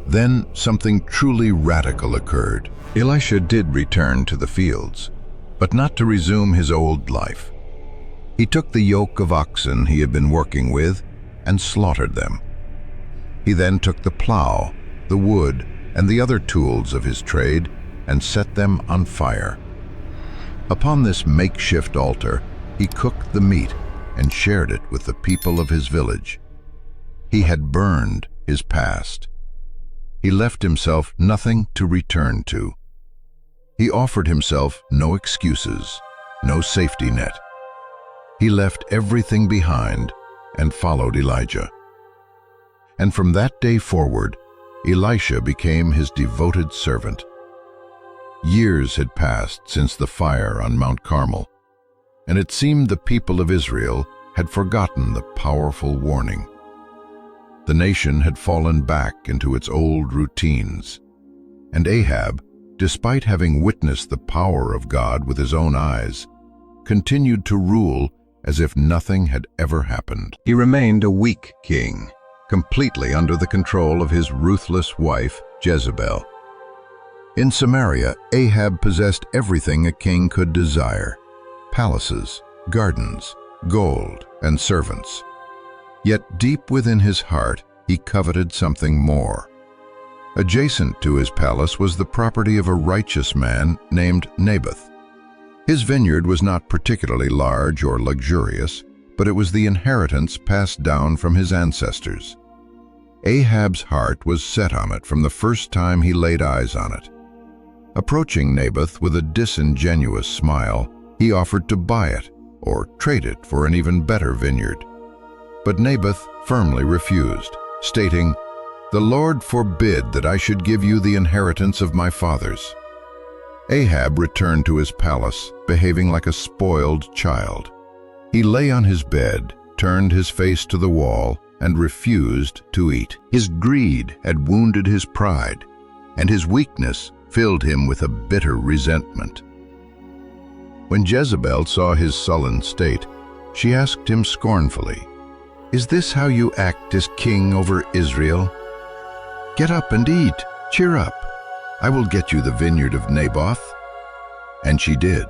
Then something truly radical occurred. Elisha did return to the fields, but not to resume his old life. He took the yoke of oxen he had been working with and slaughtered them. He then took the plow, the wood, and the other tools of his trade and set them on fire. Upon this makeshift altar, he cooked the meat and shared it with the people of his village. He had burned his past. He left himself nothing to return to. He offered himself no excuses, no safety net. He left everything behind and followed Elijah. And from that day forward, Elisha became his devoted servant. Years had passed since the fire on Mount Carmel, and it seemed the people of Israel had forgotten the powerful warning. The nation had fallen back into its old routines, and Ahab, despite having witnessed the power of God with his own eyes, continued to rule as if nothing had ever happened. He remained a weak king, completely under the control of his ruthless wife, Jezebel. In Samaria, Ahab possessed everything a king could desire: palaces, gardens, gold, and servants. Yet deep within his heart, he coveted something more. Adjacent to his palace was the property of a righteous man named Naboth. His vineyard was not particularly large or luxurious, but it was the inheritance passed down from his ancestors. Ahab's heart was set on it from the first time he laid eyes on it. Approaching Naboth with a disingenuous smile, he offered to buy it or trade it for an even better vineyard. But Naboth firmly refused, stating, "The Lord forbid that I should give you the inheritance of my fathers." Ahab returned to his palace, behaving like a spoiled child. He lay on his bed, turned his face to the wall, and refused to eat. His greed had wounded his pride, and his weakness filled him with a bitter resentment. When Jezebel saw his sullen state, she asked him scornfully, "Is this how you act as king over Israel? Get up and eat, cheer up. I will get you the vineyard of Naboth." And she did.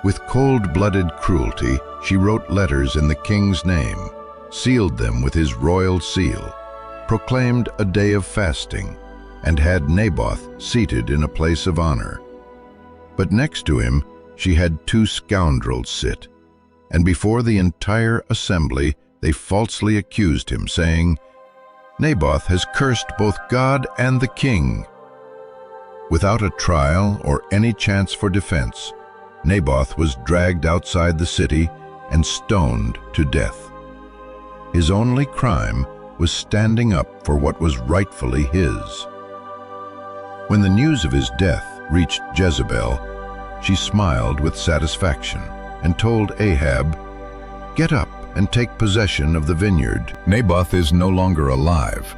With cold-blooded cruelty, she wrote letters in the king's name, sealed them with his royal seal, proclaimed a day of fasting, and had Naboth seated in a place of honor. But next to him, she had two scoundrels sit, and before the entire assembly they falsely accused him, saying, "Naboth has cursed both God and the king." Without a trial or any chance for defense, Naboth was dragged outside the city and stoned to death. His only crime was standing up for what was rightfully his. When the news of his death reached Jezebel, she smiled with satisfaction and told Ahab, "Get up and take possession of the vineyard. Naboth is no longer alive."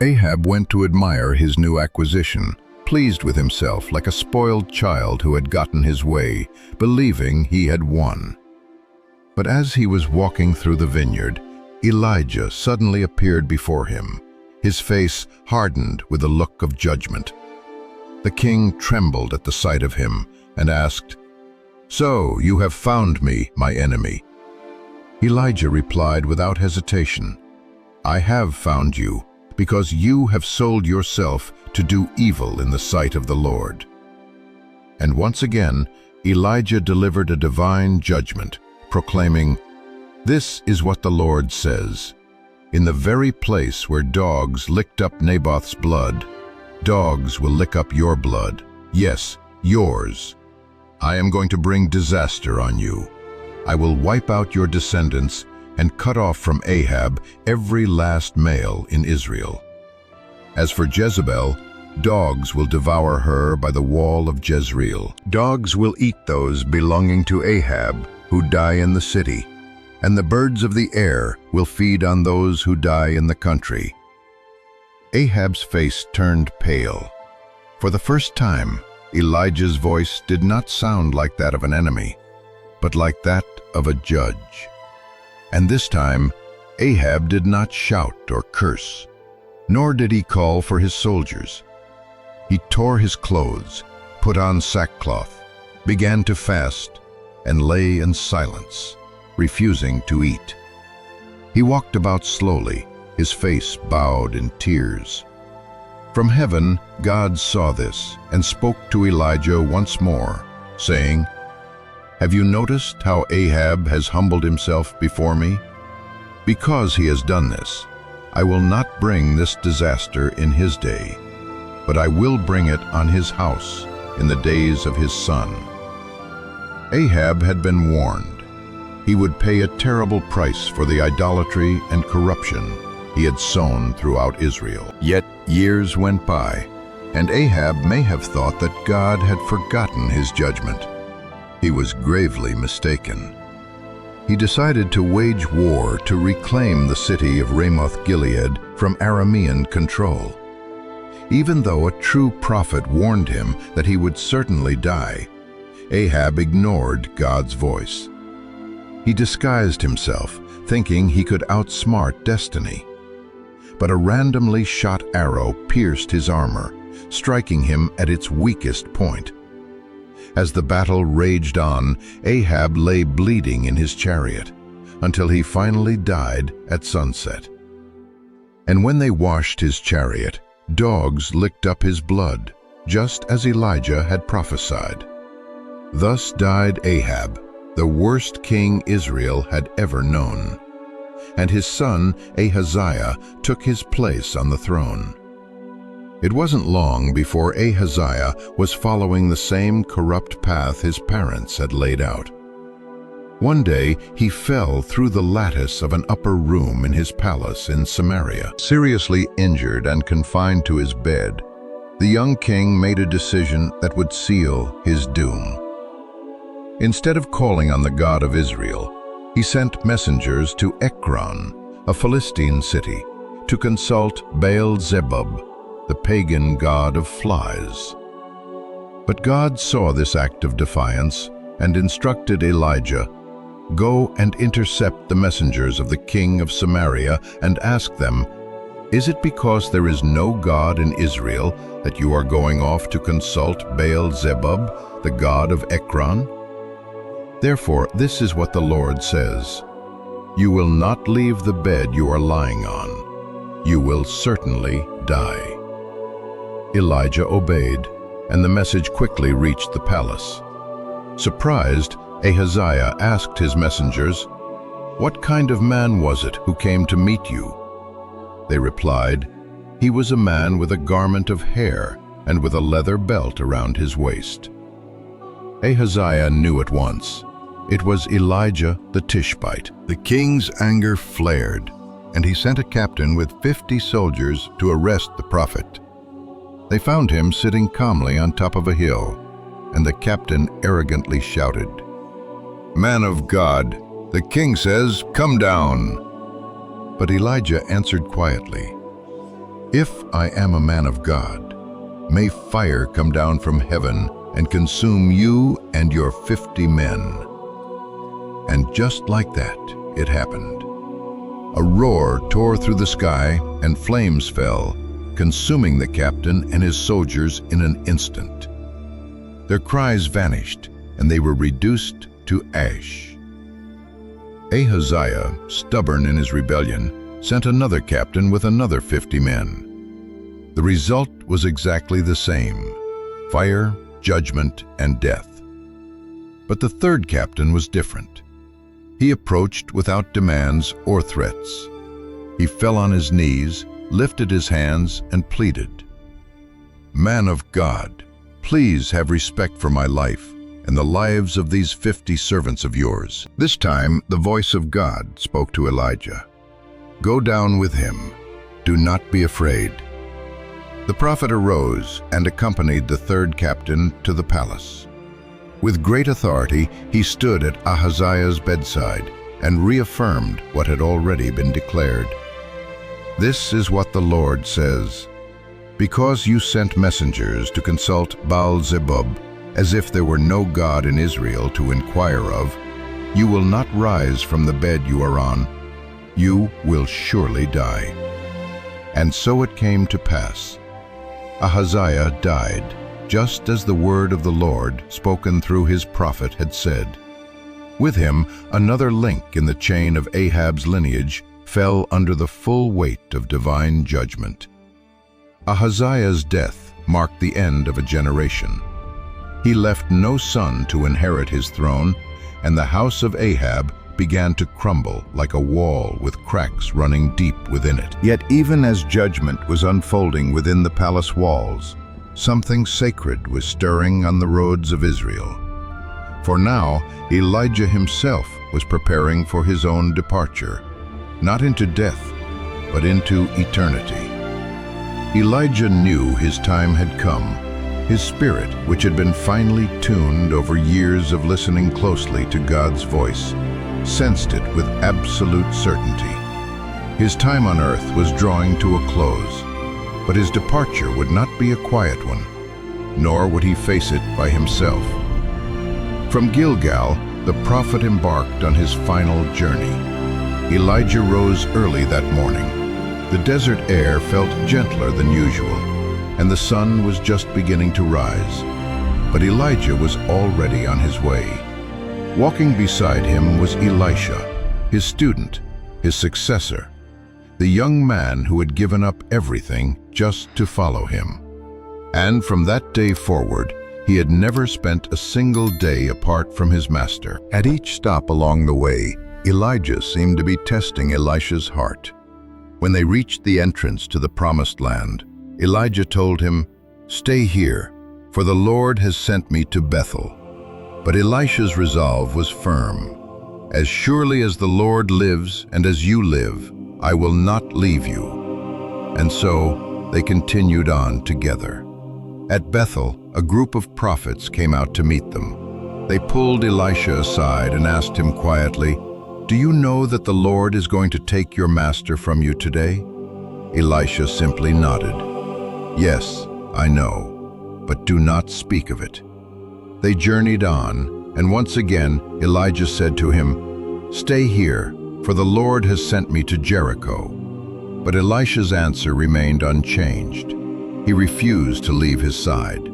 Ahab went to admire his new acquisition, pleased with himself like a spoiled child who had gotten his way, believing he had won. But as he was walking through the vineyard, Elijah suddenly appeared before him, his face hardened with a look of judgment. The king trembled at the sight of him and asked, "So you have found me, my enemy?" Elijah replied without hesitation, "I have found you, because you have sold yourself to do evil in the sight of the Lord." And once again, Elijah delivered a divine judgment, proclaiming, "This is what the Lord says. In the very place where dogs licked up Naboth's blood, dogs will lick up your blood. Yes, yours. I am going to bring disaster on you. I will wipe out your descendants and cut off from Ahab every last male in Israel. As for Jezebel, dogs will devour her by the wall of Jezreel. Dogs will eat those belonging to Ahab who die in the city, and the birds of the air will feed on those who die in the country." Ahab's face turned pale. For the first time, Elijah's voice did not sound like that of an enemy, but like that of a judge. And this time, Ahab did not shout or curse, nor did he call for his soldiers. He tore his clothes, put on sackcloth, began to fast, and lay in silence, refusing to eat. He walked about slowly, his face bowed in tears. From heaven, God saw this and spoke to Elijah once more, saying, "Have you noticed how Ahab has humbled himself before me? Because he has done this, I will not bring this disaster in his day, but I will bring it on his house in the days of his son." Ahab had been warned. He would pay a terrible price for the idolatry and corruption he had sown throughout Israel. Yet years went by, and Ahab may have thought that God had forgotten his judgment. He was gravely mistaken. He decided to wage war to reclaim the city of Ramoth-Gilead from Aramean control. Even though a true prophet warned him that he would certainly die, Ahab ignored God's voice. He disguised himself, thinking he could outsmart destiny. But a randomly shot arrow pierced his armor, striking him at its weakest point. As the battle raged on, Ahab lay bleeding in his chariot, until he finally died at sunset. And when they washed his chariot, dogs licked up his blood, just as Elijah had prophesied. Thus died Ahab, the worst king Israel had ever known, and his son Ahaziah took his place on the throne. It wasn't long before Ahaziah was following the same corrupt path his parents had laid out. One day he fell through the lattice of an upper room in his palace in Samaria. Seriously injured and confined to his bed, the young king made a decision that would seal his doom. Instead of calling on the God of Israel, he sent messengers to Ekron, a Philistine city, to consult Baal-zebub, the pagan god of flies. But God saw this act of defiance and instructed Elijah, "Go and intercept the messengers of the king of Samaria and ask them, 'Is it because there is no God in Israel that you are going off to consult Baal-zebub, the god of Ekron? Therefore, this is what the Lord says: You will not leave the bed you are lying on. You will certainly die." Elijah obeyed, and the message quickly reached the palace. Surprised, Ahaziah asked his messengers, "What kind of man was it who came to meet you?" They replied, "He was a man with a garment of hair and with a leather belt around his waist." Ahaziah knew at once. It was Elijah the Tishbite. The king's anger flared, and he sent a captain with 50 soldiers to arrest the prophet. They found him sitting calmly on top of a hill, and the captain arrogantly shouted, "Man of God, the king says, 'Come down.'" But Elijah answered quietly, "If I am a man of God, may fire come down from heaven and consume you and your 50 men." And just like that, it happened. A roar tore through the sky, and flames fell, consuming the captain and his soldiers in an instant. Their cries vanished, and they were reduced to ash. Ahaziah, stubborn in his rebellion, sent another captain with another 50 men. The result was exactly the same: fire, judgment, and death. But the third captain was different. He approached without demands or threats. He fell on his knees, lifted his hands, and pleaded, "Man of God, please have respect for my life and the lives of these 50 servants of yours." This time, the voice of God spoke to Elijah. "Go down with him. Do not be afraid." The prophet arose and accompanied the third captain to the palace. With great authority, he stood at Ahaziah's bedside and reaffirmed what had already been declared. "This is what the Lord says: Because you sent messengers to consult Baal-zebub, as if there were no God in Israel to inquire of, you will not rise from the bed you are on. You will surely die." And so it came to pass. Ahaziah died, just as the word of the Lord, spoken through his prophet, had said. With him, another link in the chain of Ahab's lineage fell under the full weight of divine judgment. Ahaziah's death marked the end of a generation. He left no son to inherit his throne, and the house of Ahab began to crumble like a wall with cracks running deep within it. Yet even as judgment was unfolding within the palace walls, something sacred was stirring on the roads of Israel. For now, Elijah himself was preparing for his own departure, not into death, but into eternity. Elijah knew his time had come. His spirit, which had been finely tuned over years of listening closely to God's voice, sensed it with absolute certainty. His time on earth was drawing to a close, but his departure would not be a quiet one, nor would he face it by himself. From Gilgal, the prophet embarked on his final journey. Elijah rose early that morning. The desert air felt gentler than usual, and the sun was just beginning to rise. But Elijah was already on his way. Walking beside him was Elisha, his student, his successor, the young man who had given up everything just to follow him. And from that day forward, he had never spent a single day apart from his master. At each stop along the way, Elijah seemed to be testing Elisha's heart. When they reached the entrance to the promised land, Elijah told him, "Stay here, for the Lord has sent me to Bethel." But Elisha's resolve was firm. "As surely as the Lord lives and as you live, I will not leave you." And so they continued on together. At Bethel, a group of prophets came out to meet them. They pulled Elisha aside and asked him quietly, "Do you know that the Lord is going to take your master from you today?" Elisha simply nodded. "Yes, I know, but do not speak of it." They journeyed on, and once again Elijah said to him, "Stay here, for the Lord has sent me to Jericho." But Elisha's answer remained unchanged. He refused to leave his side.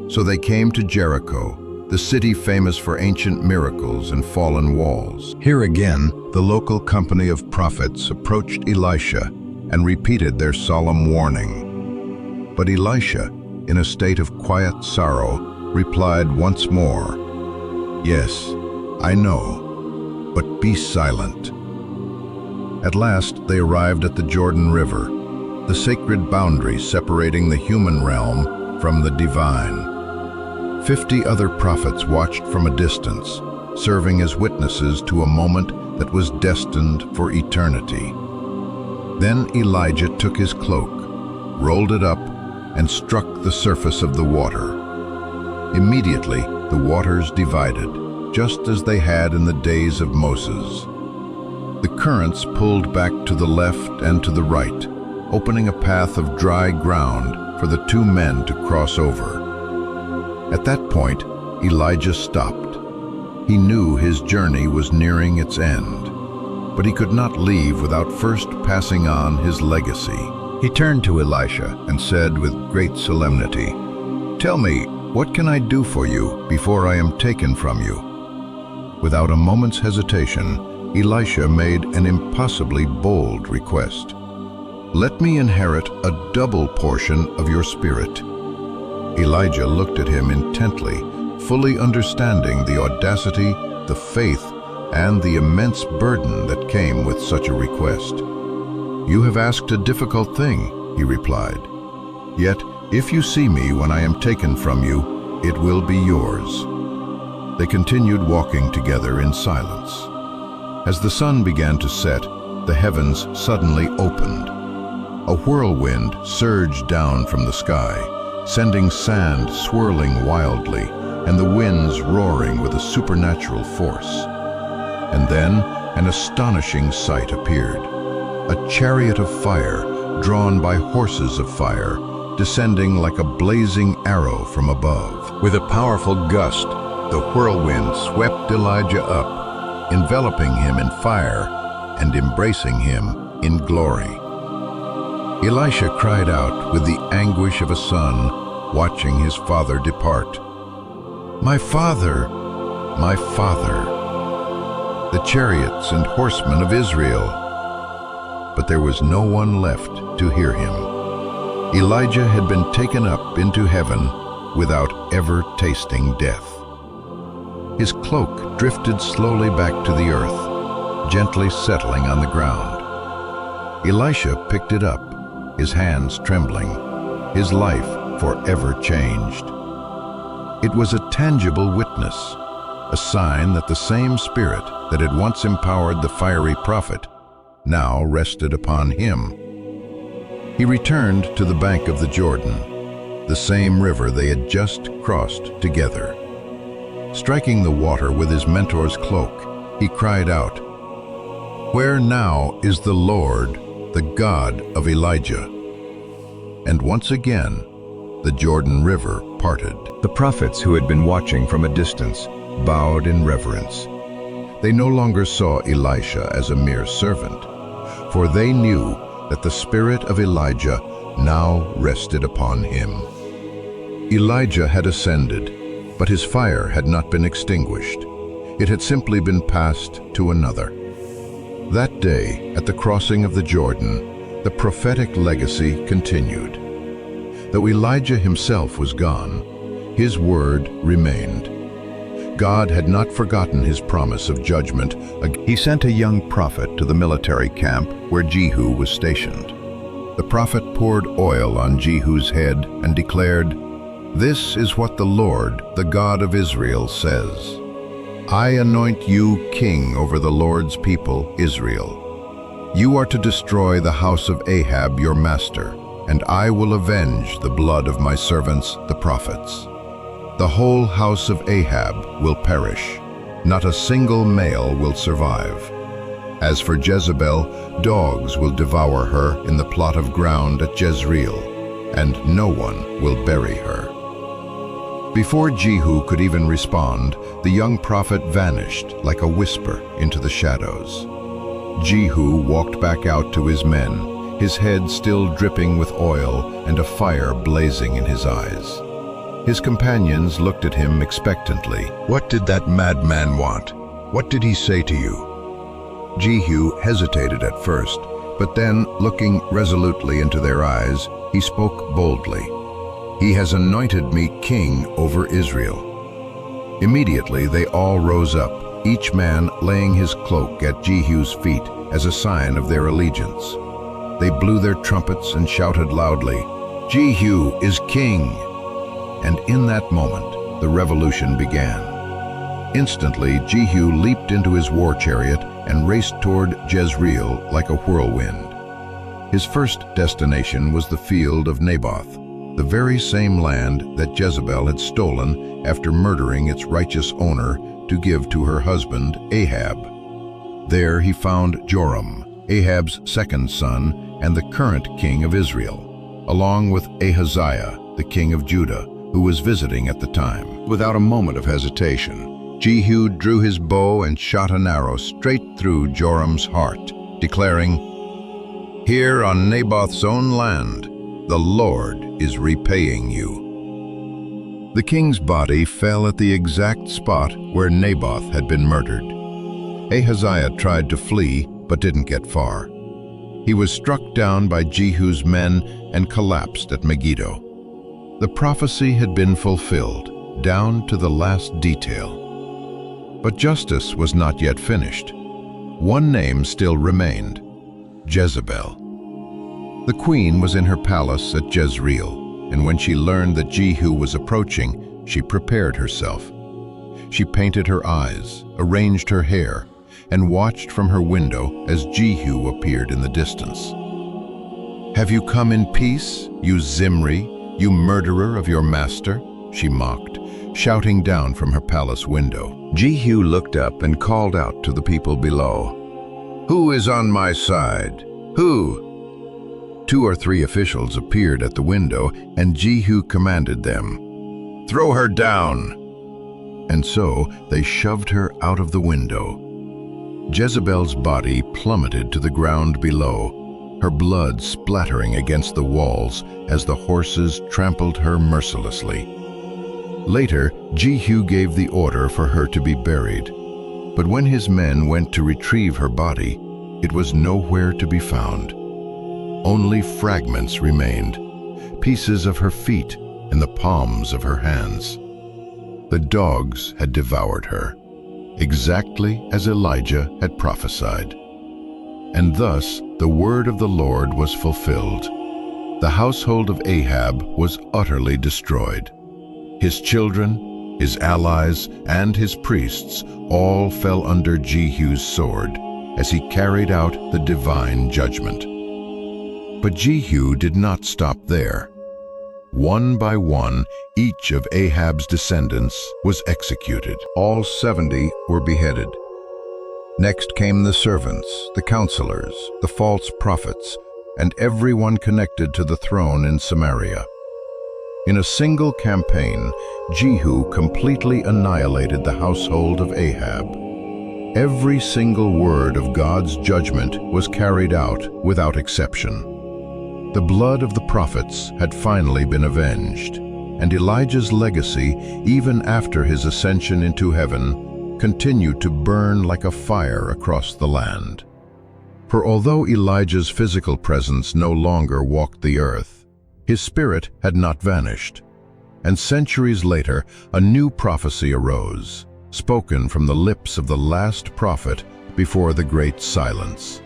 So they came to Jericho, the city famous for ancient miracles and fallen walls. Here again, the local company of prophets approached Elisha and repeated their solemn warning. But Elisha, in a state of quiet sorrow, replied once more, "Yes, I know, but be silent." At last they arrived at the Jordan River, the sacred boundary separating the human realm from the divine. 50 other prophets watched from a distance, serving as witnesses to a moment that was destined for eternity. Then Elijah took his cloak, rolled it up, and struck the surface of the water. Immediately, the waters divided, just as they had in the days of Moses. The currents pulled back to the left and to the right, opening a path of dry ground for the two men to cross over. At that point, Elijah stopped. He knew his journey was nearing its end, but he could not leave without first passing on his legacy. He turned to Elisha and said with great solemnity, "Tell me, what can I do for you before I am taken from you?" Without a moment's hesitation, Elisha made an impossibly bold request. "Let me inherit a double portion of your spirit." Elijah looked at him intently, fully understanding the audacity, the faith, and the immense burden that came with such a request. "You have asked a difficult thing," he replied. "Yet, if you see me when I am taken from you, it will be yours." They continued walking together in silence. As the sun began to set, the heavens suddenly opened. A whirlwind surged down from the sky, sending sand swirling wildly and the winds roaring with a supernatural force. And then an astonishing sight appeared. A chariot of fire, drawn by horses of fire, descending like a blazing arrow from above. With a powerful gust, the whirlwind swept Elijah up, enveloping him in fire and embracing him in glory. Elisha cried out with the anguish of a son watching his father depart. "My father, my father, the chariots and horsemen of Israel." but there was no one left to hear him. Elijah had been taken up into heaven without ever tasting death. His cloak drifted slowly back to the earth, gently settling on the ground. Elisha picked it up, his hands trembling, his life forever changed. It was a tangible witness, a sign that the same spirit that had once empowered the fiery prophet now rested upon him. He returned to the bank of the Jordan, the same river they had just crossed together. Striking the water with his mentor's cloak, he cried out, "Where now is the Lord, the God of Elijah?" And once again, the Jordan River parted. The prophets who had been watching from a distance bowed in reverence. They no longer saw Elisha as a mere servant, for they knew that the spirit of Elijah now rested upon him. Elijah had ascended, but his fire had not been extinguished. It had simply been passed to another. That day, at the crossing of the Jordan, the prophetic legacy continued. Though Elijah himself was gone, his word remained. God had not forgotten his promise of judgment. He sent a young prophet to the military camp where Jehu was stationed. The prophet poured oil on Jehu's head and declared, "This is what the Lord, the God of Israel, says. I anoint you king over the Lord's people, Israel. You are to destroy the house of Ahab, your master, and I will avenge the blood of my servants, the prophets. The whole house of Ahab will perish. Not a single male will survive. As for Jezebel, dogs will devour her in the plot of ground at Jezreel, and no one will bury her." Before Jehu could even respond, the young prophet vanished like a whisper into the shadows. Jehu walked back out to his men, his head still dripping with oil and a fire blazing in his eyes. His companions looked at him expectantly. "What did that madman want? What did he say to you?" Jehu hesitated at first, but then, looking resolutely into their eyes, he spoke boldly. "He has anointed me king over Israel." Immediately they all rose up, each man laying his cloak at Jehu's feet as a sign of their allegiance. They blew their trumpets and shouted loudly, "Jehu is king!" And in that moment, the revolution began. Instantly, Jehu leaped into his war chariot and raced toward Jezreel like a whirlwind. His first destination was the field of Naboth, the very same land that Jezebel had stolen after murdering its righteous owner to give to her husband Ahab. There he found Joram, Ahab's second son and the current king of Israel, along with Ahaziah, the king of Judah, who was visiting at the time. Without a moment of hesitation, Jehu drew his bow and shot an arrow straight through Joram's heart, declaring, "Here on Naboth's own land, the Lord is repaying you." The king's body fell at the exact spot where Naboth had been murdered. Ahaziah tried to flee, but didn't get far. He was struck down by Jehu's men and collapsed at Megiddo. The prophecy had been fulfilled, down to the last detail. But justice was not yet finished. One name still remained: Jezebel. The queen was in her palace at Jezreel, and when she learned that Jehu was approaching, she prepared herself. She painted her eyes, arranged her hair, and watched from her window as Jehu appeared in the distance. "Have you come in peace, you Zimri, you murderer of your master?" she mocked, shouting down from her palace window. Jehu looked up and called out to the people below, "Who is on my side? Who?" 2 or 3 officials appeared at the window, and Jehu commanded them, "Throw her down!" And so they shoved her out of the window. Jezebel's body plummeted to the ground below, her blood splattering against the walls as the horses trampled her mercilessly. Later, Jehu gave the order for her to be buried, but when his men went to retrieve her body, it was nowhere to be found. Only fragments remained, pieces of her feet and the palms of her hands. The dogs had devoured her, exactly as Elijah had prophesied. And thus the word of the Lord was fulfilled. The household of Ahab was utterly destroyed. His children, his allies, and his priests all fell under Jehu's sword as he carried out the divine judgment. But Jehu did not stop there. One by one, each of Ahab's descendants was executed. All 70 were beheaded. Next came the servants, the counselors, the false prophets, and everyone connected to the throne in Samaria. In a single campaign, Jehu completely annihilated the household of Ahab. Every single word of God's judgment was carried out without exception. The blood of the prophets had finally been avenged, and Elijah's legacy, even after his ascension into heaven, continued to burn like a fire across the land. For although Elijah's physical presence no longer walked the earth, his spirit had not vanished. And centuries later, a new prophecy arose, spoken from the lips of the last prophet before the great silence.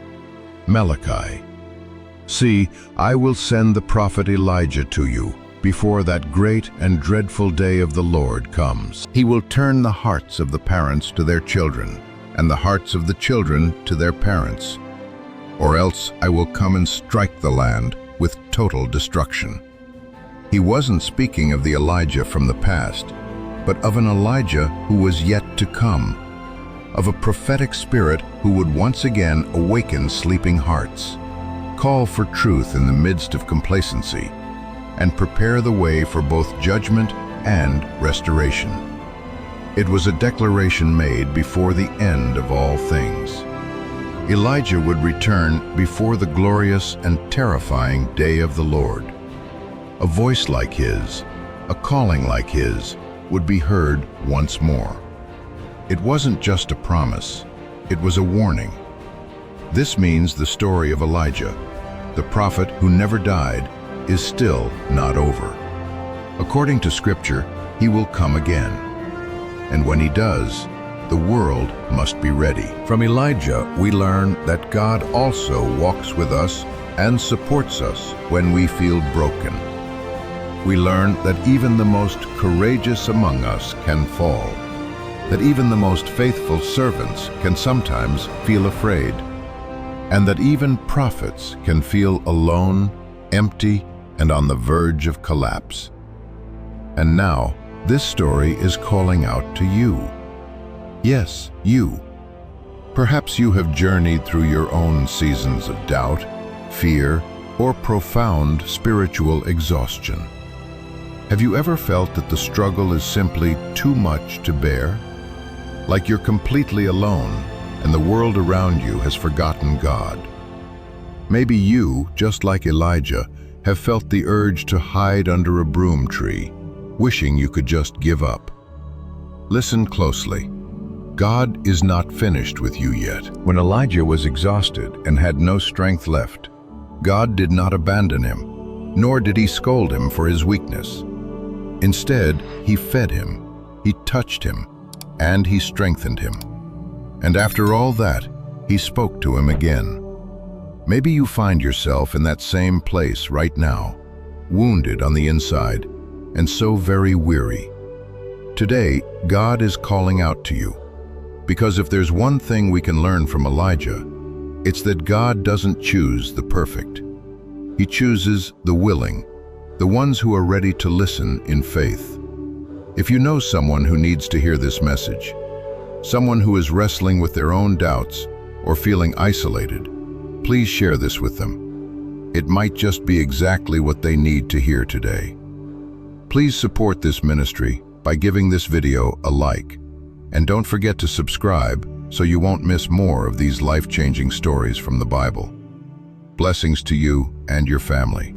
Malachi. See, I will send the prophet Elijah to you before that great and dreadful day of the Lord comes. He will turn the hearts of the parents to their children, and the hearts of the children to their parents. Or else I will come and strike the land with total destruction. He wasn't speaking of the Elijah from the past, but of an Elijah who was yet to come, of a prophetic spirit who would once again awaken sleeping hearts, call for truth in the midst of complacency, and prepare the way for both judgment and restoration. It was a declaration made before the end of all things. Elijah would return before the glorious and terrifying day of the Lord. A voice like his, a calling like his, would be heard once more. It wasn't just a promise, it was a warning. This means the story of Elijah, the prophet who never died, is still not over. According to Scripture, he will come again. And when he does, the world must be ready. From Elijah, we learn that God also walks with us and supports us when we feel broken. We learn that even the most courageous among us can fall, that even the most faithful servants can sometimes feel afraid, and that even prophets can feel alone, empty, and on the verge of collapse. And now, this story is calling out to you. Yes, you. Perhaps you have journeyed through your own seasons of doubt, fear, or profound spiritual exhaustion. Have you ever felt that the struggle is simply too much to bear? Like you're completely alone, and the world around you has forgotten God. Maybe you, just like Elijah, have felt the urge to hide under a broom tree, wishing you could just give up. Listen closely. God is not finished with you yet. When Elijah was exhausted and had no strength left, God did not abandon him, nor did he scold him for his weakness. Instead, he fed him, he touched him, and he strengthened him. And after all that, he spoke to him again. Maybe you find yourself in that same place right now, wounded on the inside, and so very weary. Today, God is calling out to you, because if there's one thing we can learn from Elijah, it's that God doesn't choose the perfect. He chooses the willing, the ones who are ready to listen in faith. If you know someone who needs to hear this message, someone who is wrestling with their own doubts or feeling isolated, please share this with them. It might just be exactly what they need to hear today. Please support this ministry by giving this video a like, and don't forget to subscribe so you won't miss more of these life-changing stories from the Bible. Blessings to you and your family.